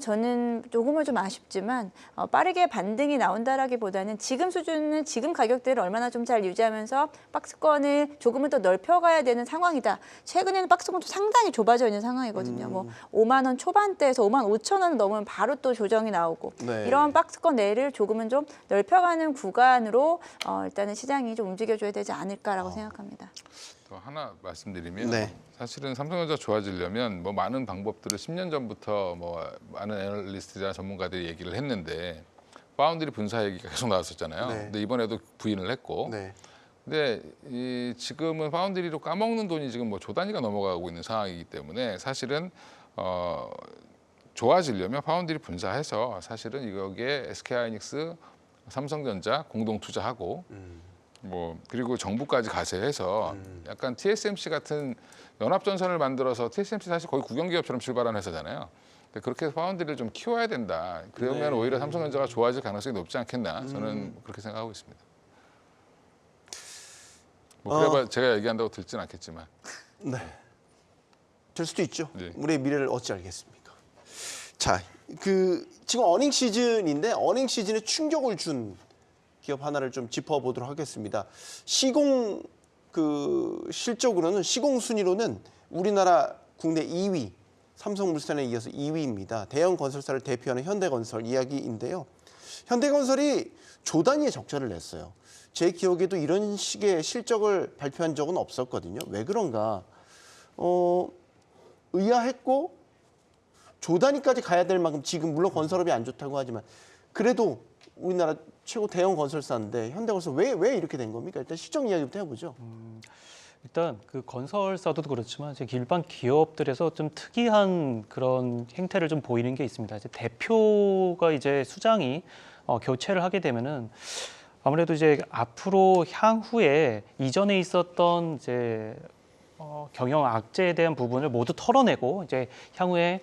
저는 조금은 좀 아쉽지만 빠르게 반등이 나온다라기보다는 지금 수준은 지금 가격대를 얼마나 좀 잘 유지하면서 박스권을 조금은 더 넓혀가야 되는 상황이다. 최근에는 박스권도 상당히 좁아져 있는 상황이거든요. 뭐 5만 원 초반대에서 5만 5천 원 넘으면 바로 또 조정이 나오고 네. 이런 박스권 내를 조금은 좀 넓혀가는 구간으로 일단은 시장이 좀 움직여줘야 되지 않을까라고 생각합니다. 또 하나 말씀드리면 네. 사실은 삼성전자 좋아지려면 뭐 많은 방법들을 10년 전부터 뭐 많은 애널리스트나 전문가들이 얘기를 했는데 파운드리 분사 얘기가 계속 나왔었잖아요. 네. 근데 이번에도 부인을 했고 네. 근데 지금은 파운드리로 까먹는 돈이 지금 뭐 조 단위가 넘어가고 있는 상황이기 때문에 사실은 좋아지려면 파운드리 분사해서 사실은 여기에 SK하이닉스, 삼성전자 공동 투자하고 뭐 그리고 정부까지 가세해서 약간 TSMC 같은 연합전선을 만들어서 TSMC 사실 거의 국영기업처럼 출발한 회사잖아요. 근데 그렇게 해서 파운드리를 좀 키워야 된다. 그러면 네. 오히려 삼성전자가 좋아질 가능성이 높지 않겠나 저는 그렇게 생각하고 있습니다. 뭐 그래봐 제가 얘기한다고 듣진 않겠지만. 네. 될 수도 있죠. 네. 우리의 미래를 어찌 알겠습니까? 자, 지금 어닝 시즌인데 어닝 시즌에 충격을 준 기업 하나를 좀 짚어보도록 하겠습니다. 시공 실적으로는 시공 순위로는 우리나라 국내 2위, 삼성물산에 이어서 2위입니다. 대형 건설사를 대표하는 현대건설 이야기인데요. 현대건설이 조 단위의 적자를 냈어요. 제 기억에도 이런 식의 실적을 발표한 적은 없었거든요. 왜 그런가? 의아했고 조 단위까지 가야 될 만큼 지금 물론 건설업이 안 좋다고 하지만 그래도 우리나라 최고 대형 건설사인데 현대건설 왜 이렇게 된 겁니까? 일단 실적 이야기부터 해보죠. 일단 그 건설사도 그렇지만 이제 일반 기업들에서 좀 특이한 그런 행태를 좀 보이는 게 있습니다. 이제 대표가 이제 수장이 교체를 하게 되면은 아무래도 이제 앞으로 향후에 이전에 있었던 이제 경영 악재에 대한 부분을 모두 털어내고 이제 향후에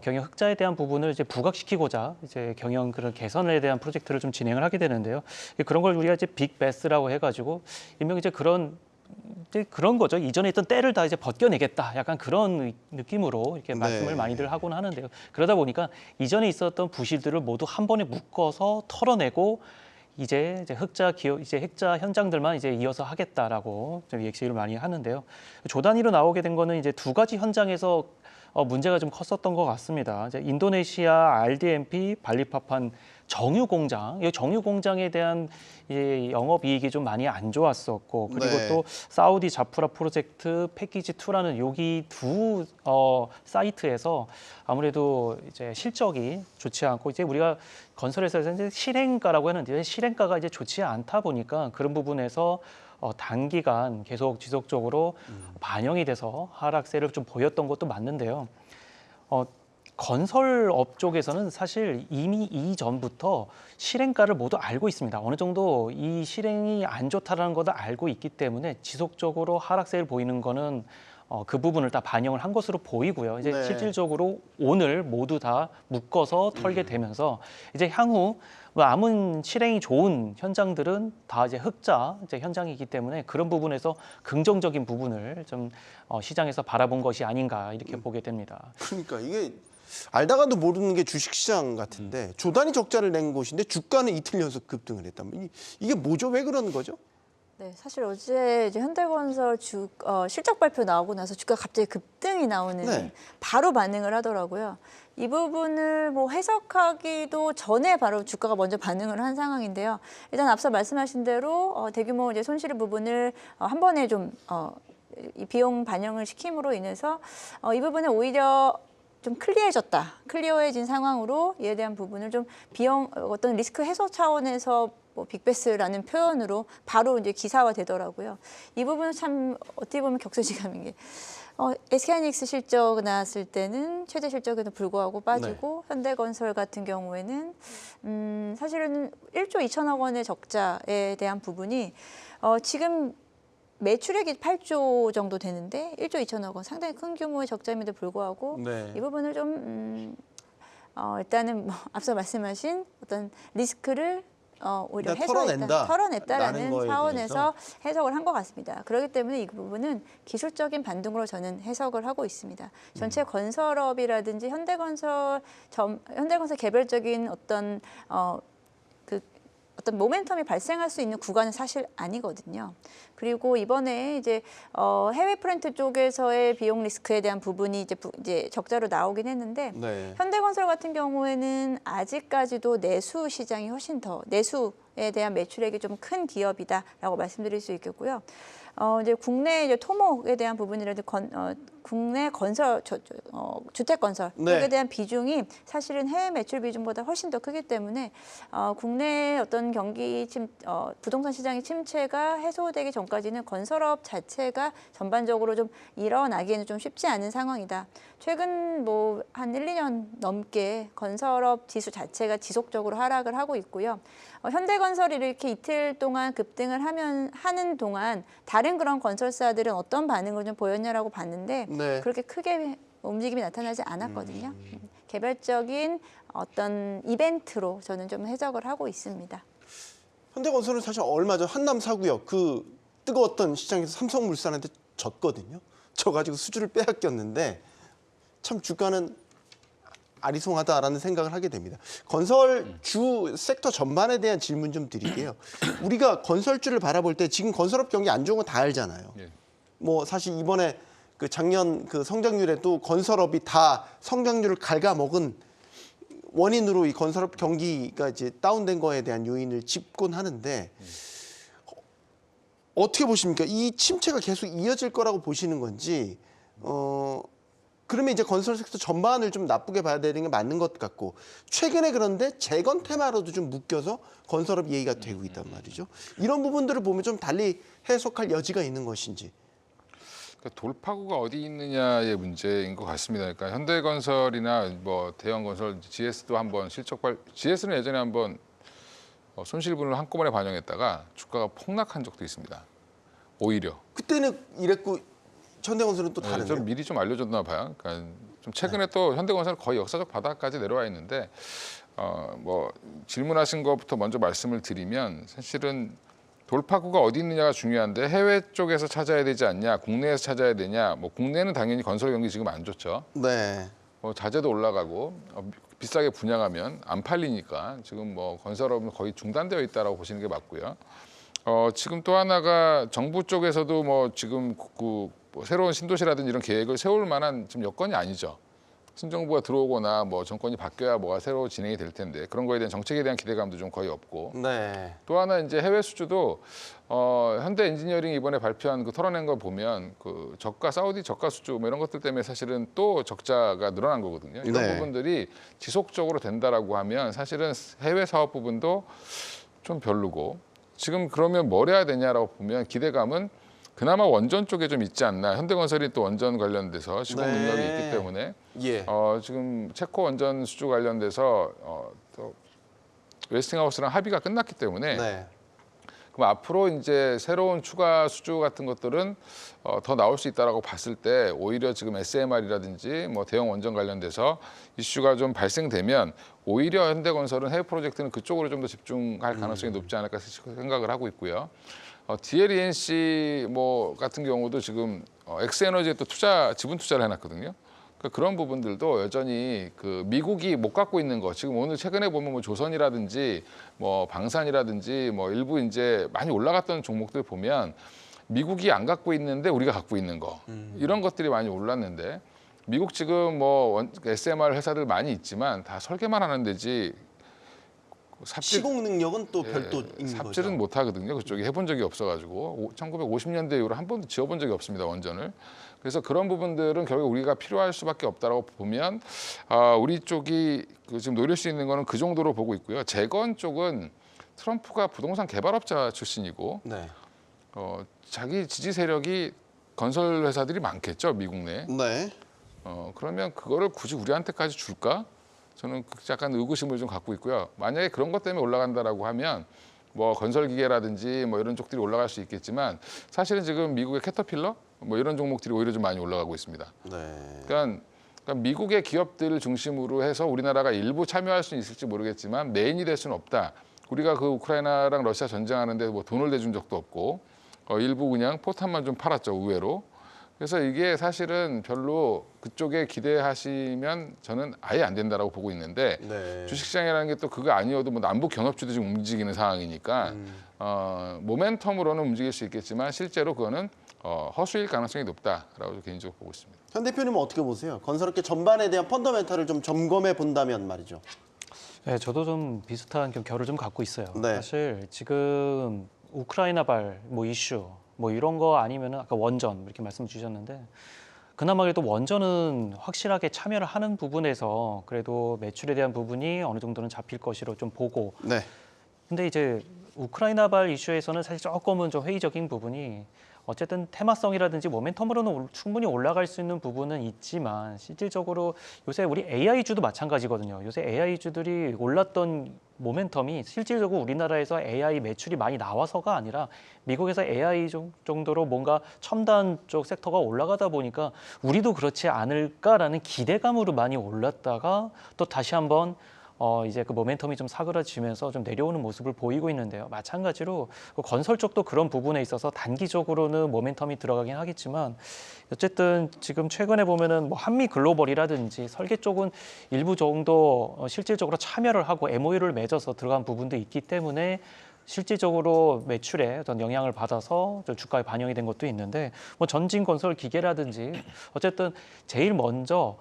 경영 흑자에 대한 부분을 이제 부각시키고자 이제 경영 그런 개선에 대한 프로젝트를 좀 진행을 하게 되는데요. 그런 걸 우리가 이제 빅베스라고 해가지고 일명 이제 그런 거죠. 이전에 있던 때를 다 이제 벗겨내겠다. 약간 그런 느낌으로 이렇게 말씀을 많이들 하곤 하는데요. 그러다 보니까 이전에 있었던 부실들을 모두 한 번에 묶어서 털어내고 이제 흑자 기업, 이제 흑자 현장들만 이제 이어서 하겠다라고 좀 얘기를 많이 하는데요. 조 단위로 나오게 된 거는 이제 두 가지 현장에서 문제가 좀 컸었던 것 같습니다. 이제 인도네시아 RDMP 발리파판 정유 공장, 이 정유 공장에 대한 이 영업이익이 좀 많이 안 좋았었고 그리고 네. 또 사우디 자프라 프로젝트 패키지 2라는 여기 두 사이트에서 아무래도 이제 실적이 좋지 않고 이제 우리가 건설회사에서 이제 실행가라고 하는데 실행가가 이제 좋지 않다 보니까 그런 부분에서 단기간 계속 지속적으로 반영이 돼서 하락세를 좀 보였던 것도 맞는데요. 건설업 쪽에서는 사실 이미 이전부터 실행가를 모두 알고 있습니다. 어느 정도 이 실행이 안 좋다라는 것을 알고 있기 때문에 지속적으로 하락세를 보이는 거는 그 부분을 다 반영을 한 것으로 보이고요. 이제 네. 실질적으로 오늘 모두 다 묶어서 털게 되면서 이제 향후 남은 실행이 좋은 현장들은 다 이제 흑자 이제 현장이기 때문에 그런 부분에서 긍정적인 부분을 좀 시장에서 바라본 것이 아닌가 이렇게 보게 됩니다. 그러니까 이게 알다가도 모르는 게 주식시장 같은데 조단위 적자를 낸 곳인데 주가는 이틀 연속 급등을 했다면 이게 뭐죠? 왜 그러는 거죠? 네, 사실 어제 이제 현대건설 실적 발표 나오고 나서 주가가 갑자기 급등이 나오는 네. 바로 반응을 하더라고요. 이 부분을 뭐 해석하기도 전에 바로 주가가 먼저 반응을 한 상황인데요. 일단 앞서 말씀하신 대로 대규모 이제 손실 부분을 한 번에 좀 이 비용 반영을 시킴으로 인해서 이 부분에 오히려 좀 클리어해진 상황으로 이에 대한 부분을 좀 비용 어떤 리스크 해소 차원에서 뭐 빅베스라는 표현으로 바로 이제 기사화 되더라고요. 이 부분은 참 어떻게 보면 격세지감인 게 SK하이닉스 실적 나왔을 때는 최대 실적에도 불구하고 빠지고 현대건설 같은 경우에는 사실은 1조 2천억 원의 적자에 대한 부분이 지금 매출액이 8조 정도 되는데 1조 2천억 원 상당히 큰 규모의 적자임에도 불구하고 네. 이 부분을 좀 일단은 뭐 앞서 말씀하신 어떤 리스크를 오히려 일단 털어냈다라는 라는 거에 차원에서 해석을 한 것 같습니다. 그렇기 때문에 이 부분은 기술적인 반등으로 저는 해석을 하고 있습니다. 전체 건설업이라든지 현대건설 개별적인 어떤 어떤 모멘텀이 발생할 수 있는 구간은 사실 아니거든요. 그리고 이번에 이제 해외 플랜트 쪽에서의 비용 리스크에 대한 부분이 이제 적자로 나오긴 했는데 네. 현대건설 같은 경우에는 아직까지도 내수 시장이 훨씬 더 내수에 대한 매출액이 좀 큰 기업이다라고 말씀드릴 수 있겠고요. 이제 국내 이제 토목에 대한 부분이라든지 국내 건설 주택 건설 네. 쪽에 대한 비중이 사실은 해외 매출 비중보다 훨씬 더 크기 때문에 국내 어떤 부동산 시장의 침체가 해소되기 전까지는 건설업 자체가 전반적으로 좀 일어나기에는 좀 쉽지 않은 상황이다. 최근 뭐 한 1, 2년 넘게 건설업 지수 자체가 지속적으로 하락을 하고 있고요. 현대건설이 이렇게 이틀 동안 급등을 하는 동안 다른 그런 건설사들은 어떤 반응을 좀 보였냐라고 봤는데 네. 그렇게 크게 움직임이 나타나지 않았거든요. 개별적인 어떤 이벤트로 저는 좀 해석을 하고 있습니다. 현대건설은 사실 얼마 전 한남 사구역 그 뜨거웠던 시장에서 삼성물산한테 졌거든요. 져가지고 수주를 빼앗겼는데 참 주가는 아리송하다라는 생각을 하게 됩니다. 건설 주 섹터 전반에 대한 질문 좀 드릴게요. 우리가 건설주를 바라볼 때 지금 건설업 경기 안 좋은 건 다 알잖아요. 예. 뭐 사실 이번에 그 작년 그 성장률에도 건설업이 다 성장률을 갉아먹은 원인으로 이 건설업 경기가 이제 다운된 거에 대한 요인을 짚곤 하는데 어떻게 보십니까? 이 침체가 계속 이어질 거라고 보시는 건지 그러면 이제 건설 섹터 전반을 좀 나쁘게 봐야 되는 게 맞는 것 같고 최근에 그런데 재건 테마로도 좀 묶여서 건설업 얘기가 되고 있단 말이죠. 이런 부분들을 보면 좀 달리 해석할 여지가 있는 것인지. 그러니까 돌파구가 어디 있느냐의 문제인 것 같습니다. 그러니까 현대건설이나 뭐 대형건설, GS도 한번 GS는 예전에 한번 손실분을 한꺼번에 반영했다가 주가가 폭락한 적도 있습니다. 오히려. 그때는 이랬고 현대건설은 또 다른데요. 좀 미리 좀 알려줬나 봐요. 그러니까 좀 최근에 또 현대건설은 거의 역사적 바닥까지 내려와 있는데 뭐 질문하신 것부터 먼저 말씀을 드리면 사실은 돌파구가 어디 있느냐가 중요한데 해외 쪽에서 찾아야 되지 않냐, 국내에서 찾아야 되냐. 뭐 국내는 당연히 건설 경기 지금 안 좋죠. 네. 자재도 올라가고 비싸게 분양하면 안 팔리니까 지금 뭐 건설업은 거의 중단되어 있다라고 보시는 게 맞고요. 지금 또 하나가 정부 쪽에서도 뭐 지금 뭐 새로운 신도시라든지 이런 계획을 세울 만한 지금 여건이 아니죠. 신정부가 들어오거나 뭐 정권이 바뀌어야 뭐가 새로 진행이 될 텐데 그런 거에 대한 정책에 대한 기대감도 좀 거의 없고 네. 또 하나 이제 해외 수주도 현대 엔지니어링 이번에 발표한 그 털어낸 거 보면 그 저가 사우디 저가 수주 뭐 이런 것들 때문에 사실은 또 적자가 늘어난 거거든요. 이런 네. 부분들이 지속적으로 된다라고 하면 사실은 해외 사업 부분도 좀 별로고 지금 그러면 뭘 해야 되냐라고 보면 기대감은 그나마 원전 쪽에 좀 있지 않나. 현대건설이 또 원전 관련돼서 시공 네. 능력이 있기 때문에 예. 지금 체코 원전 수주 관련돼서 또 웨스팅하우스랑 합의가 끝났기 때문에 네. 그럼 앞으로 이제 새로운 추가 수주 같은 것들은 더 나올 수 있다라고 봤을 때 오히려 지금 SMR이라든지 뭐 대형 원전 관련돼서 이슈가 좀 발생되면 오히려 현대건설은 해외 프로젝트는 그쪽으로 좀 더 집중할 가능성이 높지 않을까 생각을 하고 있고요. DLENC 뭐 같은 경우도 지금 엑스에너지에 또 지분 투자를 해놨거든요. 그러니까 그런 부분들도 여전히 그 미국이 못 갖고 있는 거 지금 오늘 최근에 보면 뭐 조선이라든지 뭐 방산이라든지 뭐 일부 이제 많이 올라갔던 종목들 보면 미국이 안 갖고 있는데 우리가 갖고 있는 거 이런 것들이 많이 올랐는데 미국 지금 뭐 SMR 회사들 많이 있지만 다 설계만 하는 데지 시공 능력은 또 별도인 거죠. 삽질은 못 하거든요. 그쪽이 해본 적이 없어가지고 1950년대 이후로 한 번도 지어본 적이 없습니다. 원전을. 그래서 그런 부분들은 결국 우리가 필요할 수밖에 없다라고 보면 우리 쪽이 지금 노릴 수 있는 거는 그 정도로 보고 있고요. 재건 쪽은 트럼프가 부동산 개발업자 출신이고 네. 자기 지지 세력이 건설 회사들이 많겠죠. 미국 내. 네. 그러면 그거를 굳이 우리한테까지 줄까? 저는 약간 의구심을 좀 갖고 있고요. 만약에 그런 것 때문에 올라간다라고 하면 뭐 건설 기계라든지 뭐 이런 쪽들이 올라갈 수 있겠지만 사실은 지금 미국의 캐터필러 뭐 이런 종목들이 오히려 좀 많이 올라가고 있습니다. 네. 그러니까 미국의 기업들을 중심으로 해서 우리나라가 일부 참여할 수는 있을지 모르겠지만 메인이 될 수는 없다. 우리가 그 우크라이나랑 러시아 전쟁하는데 뭐 돈을 대준 적도 없고 일부 그냥 포탄만 좀 팔았죠. 의외로. 그래서 이게 사실은 별로 그쪽에 기대하시면 저는 아예 안 된다라고 보고 있는데 네. 주식시장이라는 게 또 그거 아니어도 뭐 남북 경협주도 지금 움직이는 상황이니까 모멘텀으로는 움직일 수 있겠지만 실제로 그거는 허수일 가능성이 높다라고 개인적으로 보고 있습니다. 현 대표님은 어떻게 보세요? 건설업계 전반에 대한 펀더멘탈을 좀 점검해 본다면 말이죠. 네, 저도 좀 비슷한 결을 좀 갖고 있어요. 네. 사실 지금 우크라이나발 뭐 이슈 뭐 이런 거 아니면은 아까 원전 이렇게 말씀 주셨는데 그나마 그래도 원전은 확실하게 참여를 하는 부분에서 그래도 매출에 대한 부분이 어느 정도는 잡힐 것으로 좀 보고 네. 근데 이제 우크라이나발 이슈에서는 사실 조금은 좀 회의적인 부분이 어쨌든 테마성이라든지 모멘텀으로는 충분히 올라갈 수 있는 부분은 있지만 실질적으로 요새 우리 AI주도 마찬가지거든요. 요새 AI주들이 올랐던 모멘텀이 실질적으로 우리나라에서 AI 매출이 많이 나와서가 아니라 미국에서 AI 정도로 뭔가 첨단 쪽 섹터가 올라가다 보니까 우리도 그렇지 않을까라는 기대감으로 많이 올랐다가 또 다시 한번 이제 그 모멘텀이 좀 사그라지면서 좀 내려오는 모습을 보이고 있는데요. 마찬가지로 그 건설 쪽도 그런 부분에 있어서 단기적으로는 모멘텀이 들어가긴 하겠지만 어쨌든 지금 최근에 보면은 뭐 한미 글로벌이라든지 설계 쪽은 일부 정도 실질적으로 참여를 하고 MOU를 맺어서 들어간 부분도 있기 때문에 실질적으로 매출에 어떤 영향을 받아서 좀 주가에 반영이 된 것도 있는데 뭐 전진 건설 기계라든지 어쨌든 제일 먼저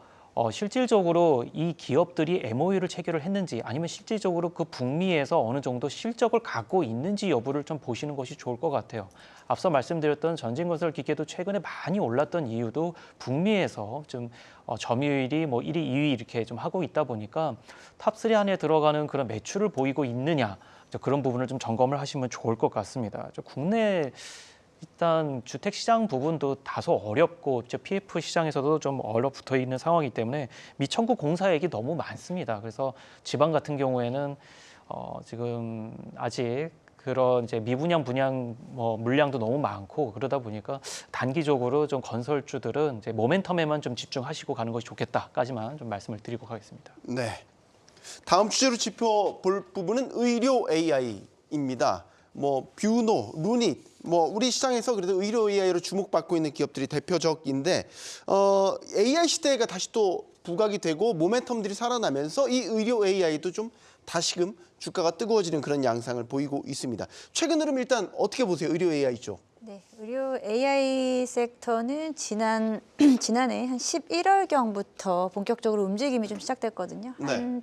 실질적으로 이 기업들이 MOU를 체결을 했는지 아니면 실질적으로 그 북미에서 어느 정도 실적을 갖고 있는지 여부를 좀 보시는 것이 좋을 것 같아요. 앞서 말씀드렸던 전진건설 기계도 최근에 많이 올랐던 이유도 북미에서 좀 점유율이 뭐 1위, 2위 이렇게 좀 하고 있다 보니까 탑3 안에 들어가는 그런 매출을 보이고 있느냐 그런 부분을 좀 점검을 하시면 좋을 것 같습니다. 국내 일단 주택 시장 부분도 다소 어렵고 PF 시장에서도 좀 얼어붙어 있는 상황이기 때문에 미청구 공사액이 너무 많습니다. 그래서 지방 같은 경우에는 지금 아직 그런 이제 미분양 분양 물량도 너무 많고 그러다 보니까 단기적으로 좀 건설주들은 이제 모멘텀에만 좀 집중하시고 가는 것이 좋겠다까지만 좀 말씀을 드리고 가겠습니다. 네. 다음 주제로 짚어볼 부분은 의료 AI입니다. 뭐 뷰노, 루닛, 뭐 우리 시장에서 그래도 의료 AI로 주목받고 있는 기업들이 대표적인데 AI 시대가 다시 또 부각이 되고 모멘텀들이 살아나면서 이 의료 AI도 좀 다시금 주가가 뜨거워지는 그런 양상을 보이고 있습니다. 최근 흐름 일단 어떻게 보세요? 의료 AI 쪽. 네, 의료 AI 섹터는 지난해 한 11월경부터 본격적으로 움직임이 좀 시작됐거든요. 네. 한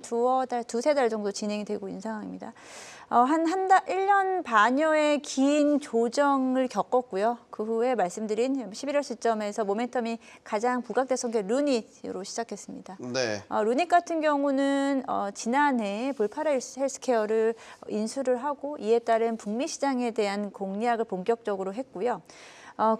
두세 달 정도 진행이 되고 있는 상황입니다. 한 1년 반여의 긴 조정을 겪었고요. 그 후에 말씀드린 11월 시점에서 모멘텀이 가장 부각됐던 게 루닛으로 시작했습니다. 네. 루닛 같은 경우는 지난해 볼파라 헬스케어를 인수를 하고 이에 따른 북미 시장에 대한 공략을 본격적으로 했고요.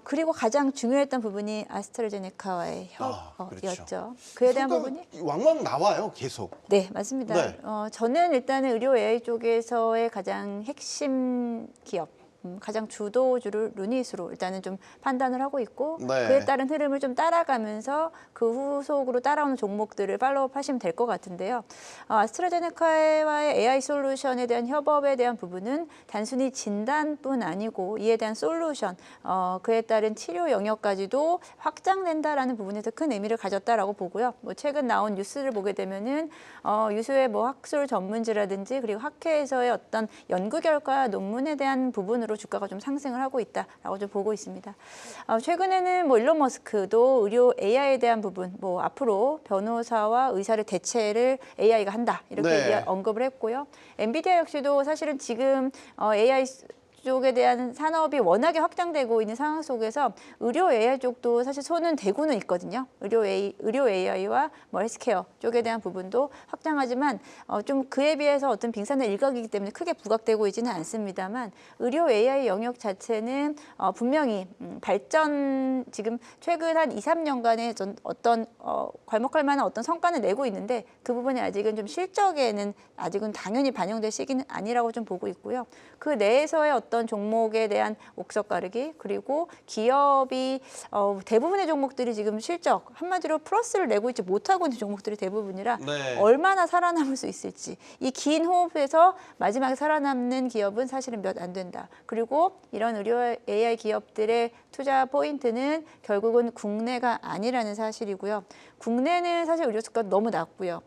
그리고 가장 중요했던 부분이 아스트라제네카와의 협업이었죠. 그렇죠. 그에 대한 성과가 부분이 왕왕 나와요, 계속. 네, 맞습니다. 네. 저는 일단은 의료 AI 쪽에서의 가장 핵심 기업, 가장 주도주를 루닛으로 일단은 좀 판단을 하고 있고 네. 그에 따른 흐름을 좀 따라가면서 그 후속으로 따라오는 종목들을 팔로우업 하시면 될 것 같은데요. 아스트라제네카와의 AI 솔루션에 대한 협업에 대한 부분은 단순히 진단뿐 아니고 이에 대한 솔루션, 그에 따른 치료 영역까지도 확장된다라는 부분에서 큰 의미를 가졌다라고 보고요. 뭐 최근 나온 뉴스를 보게 되면은 유수의 뭐 학술 전문지라든지 그리고 학회에서의 어떤 연구 결과 논문에 대한 부분으로 주가가 좀 상승을 하고 있다라고 좀 보고 있습니다. 최근에는 뭐 일론 머스크도 의료 AI에 대한 부분, 뭐 앞으로 변호사와 의사를 대체를 AI가 한다 이렇게 네. 언급을 했고요. 엔비디아 역시도 사실은 지금 AI 쪽에 대한 산업이 워낙에 확장되고 있는 상황 속에서 의료 AI 쪽도 사실 손은 대고는 있거든요. 의료 AI와 뭐 헬스케어 쪽에 대한 부분도 확장하지만 좀 그에 비해서 어떤 빙산의 일각이기 때문에 크게 부각되고 있지는 않습니다만 의료 AI 영역 자체는 분명히 발전 지금 최근 한 2, 3년간의 어떤 괄목할 만한 어떤 성과는 내고 있는데 그 부분이 아직은 좀 실적에는 아직은 당연히 반영될 시기는 아니라고 좀 보고 있고요. 그 내에서의 어떤 종목에 대한 옥석 가르기 그리고 기업이 대부분의 종목들이 지금 실적 한마디로 플러스를 내고 있지 못하고 있는 종목들이 대부분이라 네. 얼마나 살아남을 수 있을지 이 긴 호흡에서 마지막에 살아남는 기업은 사실은 몇 안 된다. 그리고 이런 의료 AI 기업들의 투자 포인트는 결국은 국내가 아니라는 사실이고요. 국내는 사실 의료 수가 너무 낮고요.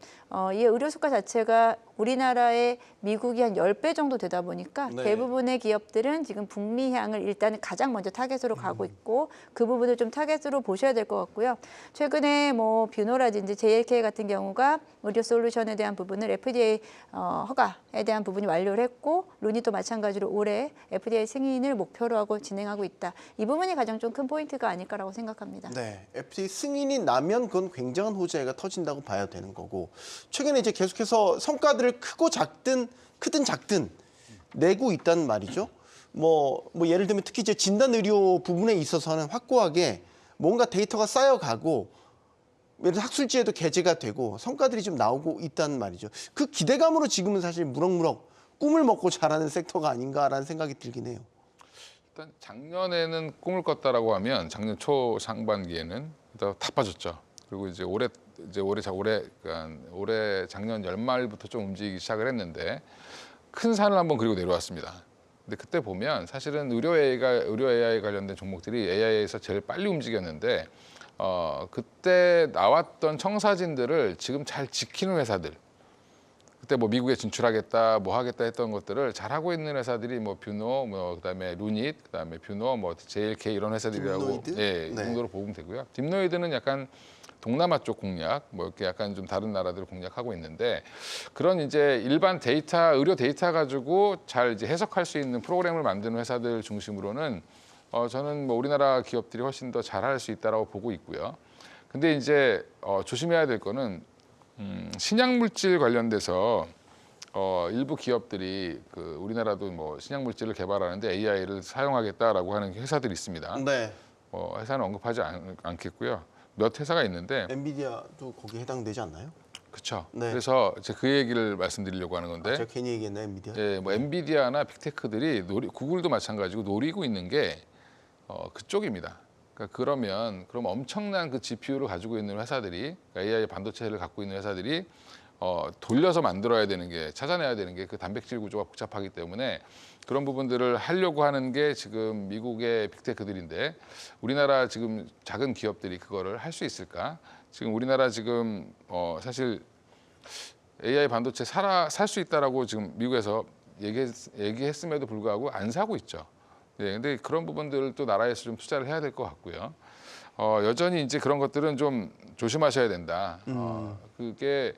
이 의료 수가 자체가 우리나라의 미국이 한 10배 정도 되다 보니까 네. 대부분의 기업들은 지금 북미 향을 일단 가장 먼저 타겟으로 가고 있고 그 부분을 좀 타겟으로 보셔야 될 것 같고요. 최근에 뭐 뷰노라든지 JLK 같은 경우가 의료 솔루션에 대한 부분을 FDA 허가에 대한 부분이 완료를 했고 루닛도 마찬가지로 올해 FDA 승인을 목표로 하고 진행하고 있다. 이 부분이 가장 좀 큰 포인트가 아닐까라고 생각합니다. 네, FDA 승인이 나면 그건 굉장한 호재가 터진다고 봐야 되는 거고 최근에 이제 계속해서 성과들을 크든 작든 내고 있다는 말이죠. 뭐 예를 들면 특히 이제 진단 의료 부분에 있어서는 확고하게 뭔가 데이터가 쌓여가고 예를 들어 학술지에도 게재가 되고 성과들이 좀 나오고 있다는 말이죠. 그 기대감으로 지금은 사실 무럭무럭 꿈을 먹고 자라는 섹터가 아닌가라는 생각이 들긴 해요. 일단 작년에는 꿈을 꿨다라고 하면 작년 초 상반기에는 일단 다 빠졌죠. 그리고 이제 올해 작년 연말부터 좀 움직이기 시작을 했는데 큰 산을 한번 그리고 내려왔습니다. 근데 그때 보면 사실은 의료 AI 관련된 종목들이 AI에서 제일 빨리 움직였는데 그때 나왔던 청사진들을 지금 잘 지키는 회사들. 그때 뭐 미국에 진출하겠다, 뭐 하겠다 했던 것들을 잘 하고 있는 회사들이 뭐 뷰노, 뭐 그다음에 루닛, 그다음에 뷰노, 뭐 JLK 이런 회사들이라고 딥노이드? 예, 이 네. 정도로 보면 되고요. 딥노이드는 약간 동남아 쪽 공략, 뭐 이렇게 약간 좀 다른 나라들을 공략하고 있는데 그런 이제 일반 데이터, 의료 데이터 가지고 잘 이제 해석할 수 있는 프로그램을 만드는 회사들 중심으로는 저는 뭐 우리나라 기업들이 훨씬 더 잘할 수 있다라고 보고 있고요. 근데 이제 조심해야 될 거는 신약 물질 관련돼서 일부 기업들이 그 우리나라도 뭐 신약 물질을 개발하는데 AI를 사용하겠다라고 하는 회사들이 있습니다. 네. 회사는 언급하지 않겠고요. 몇 회사가 있는데 엔비디아도 거기에 해당되지 않나요? 그렇죠. 네. 그래서 이제 그 얘기를 말씀드리려고 하는 건데 제가 괜히 얘기했나요, 엔비디아? 예, 뭐 엔비디아나 빅테크들이 구글도 마찬가지고 노리고 있는 게 그쪽입니다. 그러면 엄청난 그 GPU를 가지고 있는 회사들이 AI 반도체를 갖고 있는 회사들이 돌려서 만들어야 되는 게 찾아내야 되는 게 그 단백질 구조가 복잡하기 때문에 그런 부분들을 하려고 하는 게 지금 미국의 빅테크들인데 우리나라 지금 작은 기업들이 그거를 할 수 있을까? 지금 우리나라 지금 사실 AI 반도체 살 수 있다라고 지금 미국에서 얘기했음에도 불구하고 안 사고 있죠. 예, 근데 그런 부분들을 또 나라에서 좀 투자를 해야 될 것 같고요. 여전히 이제 그런 것들은 좀 조심하셔야 된다. 그게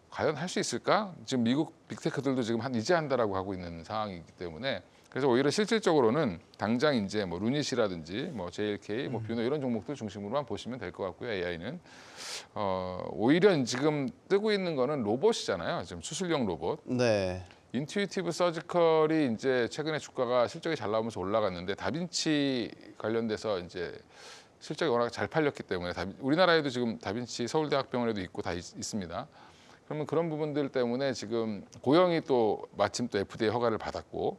과연 할 수 있을까? 지금 미국 빅테크들도 지금 이제 한다라고 하고 있는 상황이기 때문에 그래서 오히려 실질적으로는 당장 이제 뭐 루닛이라든지 뭐 JLK, 뭐 뷰노 이런 종목들 중심으로만 보시면 될 것 같고요. AI는 오히려 지금 뜨고 있는 거는 로봇이잖아요. 지금 수술용 로봇. 네. 인투이티브 서지컬이 이제 최근에 주가가 실적이 잘 나오면서 올라갔는데 다빈치 관련돼서 이제 실적이 워낙 잘 팔렸기 때문에 우리나라에도 지금 다빈치 서울대학병원에도 있고 다 있습니다. 그러면 그런 부분들 때문에 지금 고영이 또 마침 또 FDA 허가를 받았고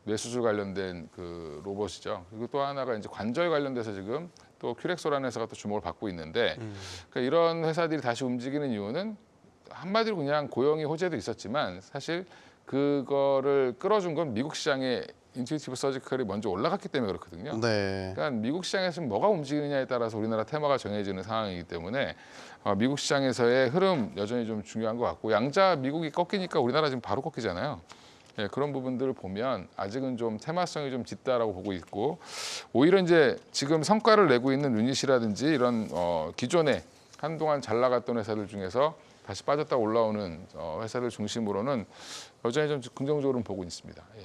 뇌수술 관련된 그 로봇이죠. 그리고 또 하나가 이제 관절 관련돼서 지금 또 큐렉소라는 회사가 또 주목을 받고 있는데 그러니까 이런 회사들이 다시 움직이는 이유는 한마디로 그냥 고영이 호재도 있었지만 사실 그거를 끌어준 건 미국 시장의 인투이티브 서지컬이 먼저 올라갔기 때문에 그렇거든요. 네. 그러니까 미국 시장에서 뭐가 움직이느냐에 따라서 우리나라 테마가 정해지는 상황이기 때문에 미국 시장에서의 흐름 여전히 좀 중요한 것 같고 양자 미국이 꺾이니까 우리나라 지금 바로 꺾이잖아요. 예, 그런 부분들을 보면 아직은 좀 테마성이 좀 짙다라고 보고 있고 오히려 이제 지금 성과를 내고 있는 유닛이라든지 이런 기존에 한동안 잘 나갔던 회사들 중에서 다시 빠졌다 올라오는 회사들 중심으로는 여전히 좀 긍정적으로 보고 있습니다. 예.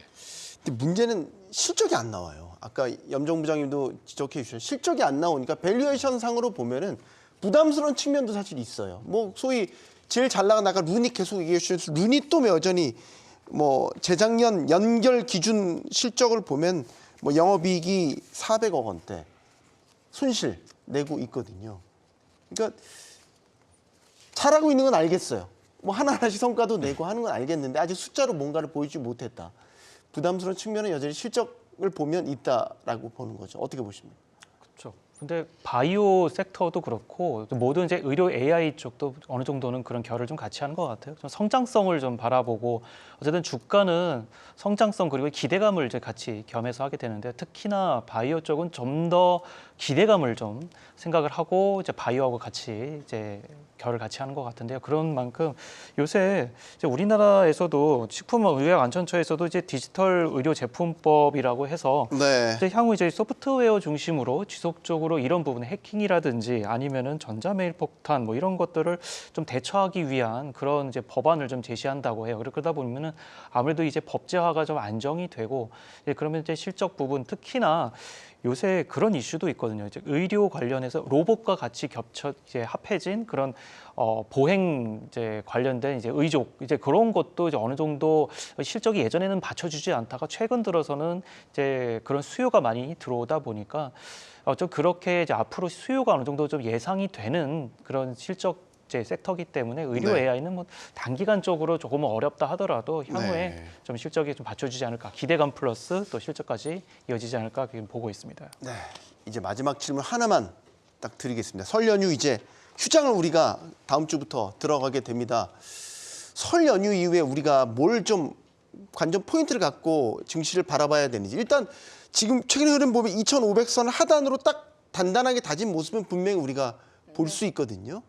근데 문제는 실적이 안 나와요. 아까 염정 부장님도 지적해 주셨죠. 실적이 안 나오니까 밸류에이션 상으로 보면은 부담스러운 측면도 사실 있어요. 뭐 소위 제일 잘 나간 아까 루닛 계속 얘기해 주셔서 루닛도 여전히 뭐 재작년 연결 기준 실적을 보면 뭐 영업이익이 400억 원대 손실 내고 있거든요. 그러니까 잘하고 있는 건 알겠어요. 뭐 하나하나씩 성과도 내고 하는 건 알겠는데 아직 숫자로 뭔가를 보이지 못했다. 부담스러운 측면은 여전히 실적을 보면 있다라고 보는 거죠. 어떻게 보십니까? 그렇죠. 근데 바이오 섹터도 그렇고 모든 이제 의료 AI 쪽도 어느 정도는 그런 결을 좀 같이 하는 것 같아요. 좀 성장성을 좀 바라보고 어쨌든 주가는 성장성 그리고 기대감을 이제 같이 겸해서 하게 되는데 특히나 바이오 쪽은 좀 더 기대감을 좀 생각을 하고 이제 바이오하고 같이 이제 결을 같이 하는 것 같은데요. 그런 만큼 요새 이제 우리나라에서도 식품의약안전처에서도 이제 디지털 의료 제품법이라고 해서 네. 이제 향후 이제 소프트웨어 중심으로 지속적으로 이런 부분 해킹이라든지 아니면은 전자메일 폭탄 뭐 이런 것들을 좀 대처하기 위한 그런 이제 법안을 좀 제시한다고 해요. 그러다 보면은 아무래도 이제 법제화가 좀 안정이 되고 그러면 이제 실적 부분 특히나 요새 그런 이슈도 있거든요. 이제 의료 관련해서 로봇과 같이 겹쳐 이제 합해진 그런 보행 이제 관련된 이제 의족 이제 그런 것도 이제 어느 정도 실적이 예전에는 받쳐주지 않다가 최근 들어서는 이제 그런 수요가 많이 들어오다 보니까 좀 그렇게 이제 앞으로 수요가 어느 정도 좀 예상이 되는 그런 실적 섹터기 때문에 의료 네. AI는 뭐 단기간적으로 조금 어렵다 하더라도 향후에 네. 좀 실적이 좀 받쳐주지 않을까 기대감 플러스 또 실적까지 이어지지 않을까 보고 있습니다. 네. 이제 마지막 질문 하나만 딱 드리겠습니다. 설 연휴 이제 휴장을 우리가 다음 주부터 들어가게 됩니다. 설 연휴 이후에 우리가 뭘 좀 관전 포인트를 갖고 증시를 바라봐야 되는지 일단 지금 최근의 흐름 보면 2,500선 하단으로 딱 단단하게 다진 모습은 분명히 우리가 볼 수 있거든요.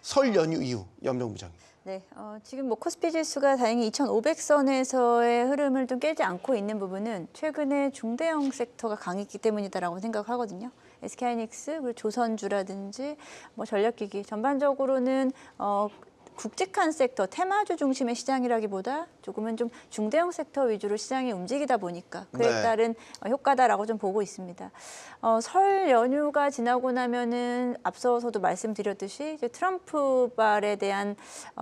설 연휴 이후 염정 부장님. 네, 지금 뭐 코스피 지수가 다행히 2,500선에서의 흐름을 좀 깨지 않고 있는 부분은 최근에 중대형 섹터가 강했기 때문이다라고 생각하거든요. SK하이닉스, 그리고 조선주라든지 뭐 전력기기 전반적으로는 굵직한 섹터, 테마주 중심의 시장이라기보다 조금은 좀 중대형 섹터 위주로 시장이 움직이다 보니까 그에 네. 따른 효과다라고 좀 보고 있습니다. 설 연휴가 지나고 나면은 앞서서도 말씀드렸듯이 이제 트럼프 발에 대한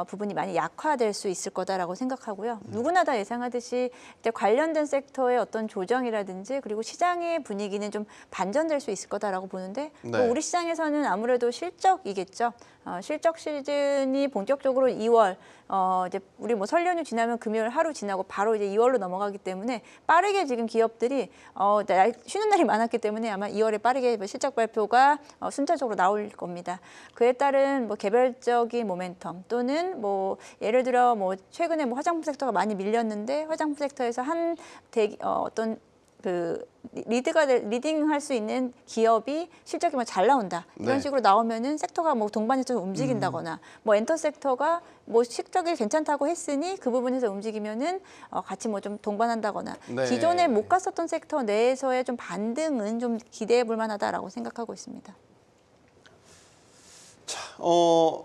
부분이 많이 약화될 수 있을 거다라고 생각하고요. 누구나 다 예상하듯이 이제 관련된 섹터의 어떤 조정이라든지 그리고 시장의 분위기는 좀 반전될 수 있을 거다라고 보는데 또 네. 우리 시장에서는 아무래도 실적이겠죠. 실적 시즌이 본격적으로 2월 이제 우리 뭐 설 연휴 지나면 금요일 하루 지나고 바로 이제 2월로 넘어가기 때문에 빠르게 지금 기업들이 쉬는 날이 많았기 때문에 아마 2월에 빠르게 실적 발표가 순차적으로 나올 겁니다. 그에 따른 뭐 개별적인 모멘텀 또는 뭐 예를 들어 뭐 최근에 뭐 화장품 섹터가 많이 밀렸는데 화장품 섹터에서 어떤 리딩할 수 있는 기업이 실적이 잘 나온다 이런 네. 식으로 나오면은 섹터가 뭐 동반해서 움직인다거나 뭐 엔터 섹터가 뭐 실적이 괜찮다고 했으니 그 부분에서 움직이면은 같이 뭐 좀 동반한다거나 네. 기존에 못 갔었던 섹터 내에서의 좀 반등은 좀 기대해 볼 만하다라고 생각하고 있습니다.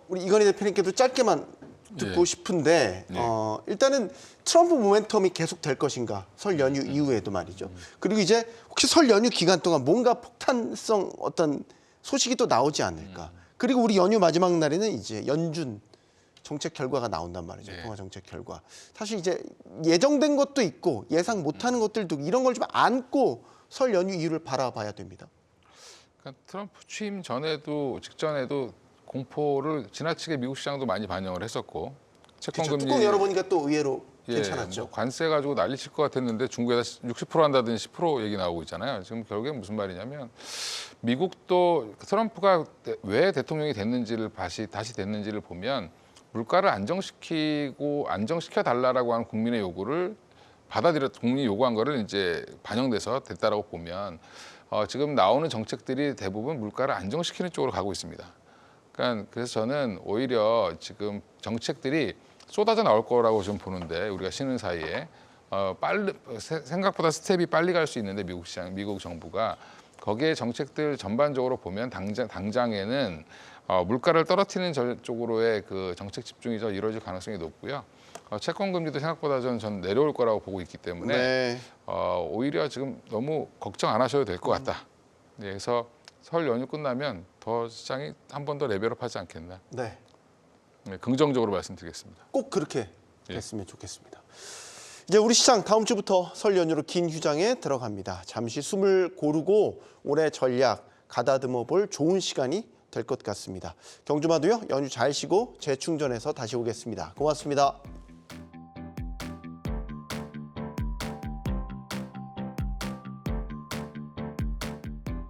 우리 이건희 대표님께도 짧게만 듣고 예. 싶은데 네. 일단은 트럼프 모멘텀이 계속 될 것인가 설 연휴 이후에도 말이죠. 그리고 이제 혹시 설 연휴 기간 동안 뭔가 폭탄성 어떤 소식이 또 나오지 않을까. 그리고 우리 연휴 마지막 날에는 이제 연준 정책 결과가 나온단 말이죠. 네. 통화 정책 결과. 사실 이제 예정된 것도 있고 예상 못하는 것들도 이런 걸 좀 안고 설 연휴 이후를 바라봐야 됩니다. 그러니까 트럼프 취임 전에도 직전에도 공포를 지나치게 미국 시장도 많이 반영을 했었고 채권 그렇죠. 금리 뚜껑 열어보니까 또 의외로 괜찮았죠. 뭐 관세 가지고 난리칠 것 같았는데 중국에다 60% 한다든지 10% 얘기 나오고 있잖아요. 지금 결국에 무슨 말이냐면 미국도 트럼프가 왜 대통령이 됐는지를 다시 됐는지를 보면 물가를 안정시켜 달라라고 하는 국민의 요구를 국민이 요구한 거를 이제 반영돼서 됐다라고 보면 지금 나오는 정책들이 대부분 물가를 안정시키는 쪽으로 가고 있습니다. 그러니까 그래서 저는 오히려 지금 정책들이 쏟아져 나올 거라고 좀 보는데 우리가 쉬는 사이에 생각보다 스텝이 빨리 갈 수 있는데 미국 정부가 거기에 정책들 전반적으로 보면 당장에는 물가를 떨어뜨리는 쪽으로의 그 정책 집중이 이루어질 가능성이 높고요. 채권 금리도 생각보다 전 내려올 거라고 보고 있기 때문에 네. 오히려 지금 너무 걱정 안 하셔도 될 것 같다. 네, 그래서 설 연휴 끝나면 더 시장이 한 번 더 레벨업하지 않겠나. 네. 네, 긍정적으로 말씀드리겠습니다. 꼭 그렇게 예. 됐으면 좋겠습니다. 이제 우리 시장 다음 주부터 설 연휴로 긴 휴장에 들어갑니다. 잠시 숨을 고르고 올해 전략 가다듬어 볼 좋은 시간이 될 것 같습니다. 경주마도요 연휴 잘 쉬고 재충전해서 다시 오겠습니다. 고맙습니다.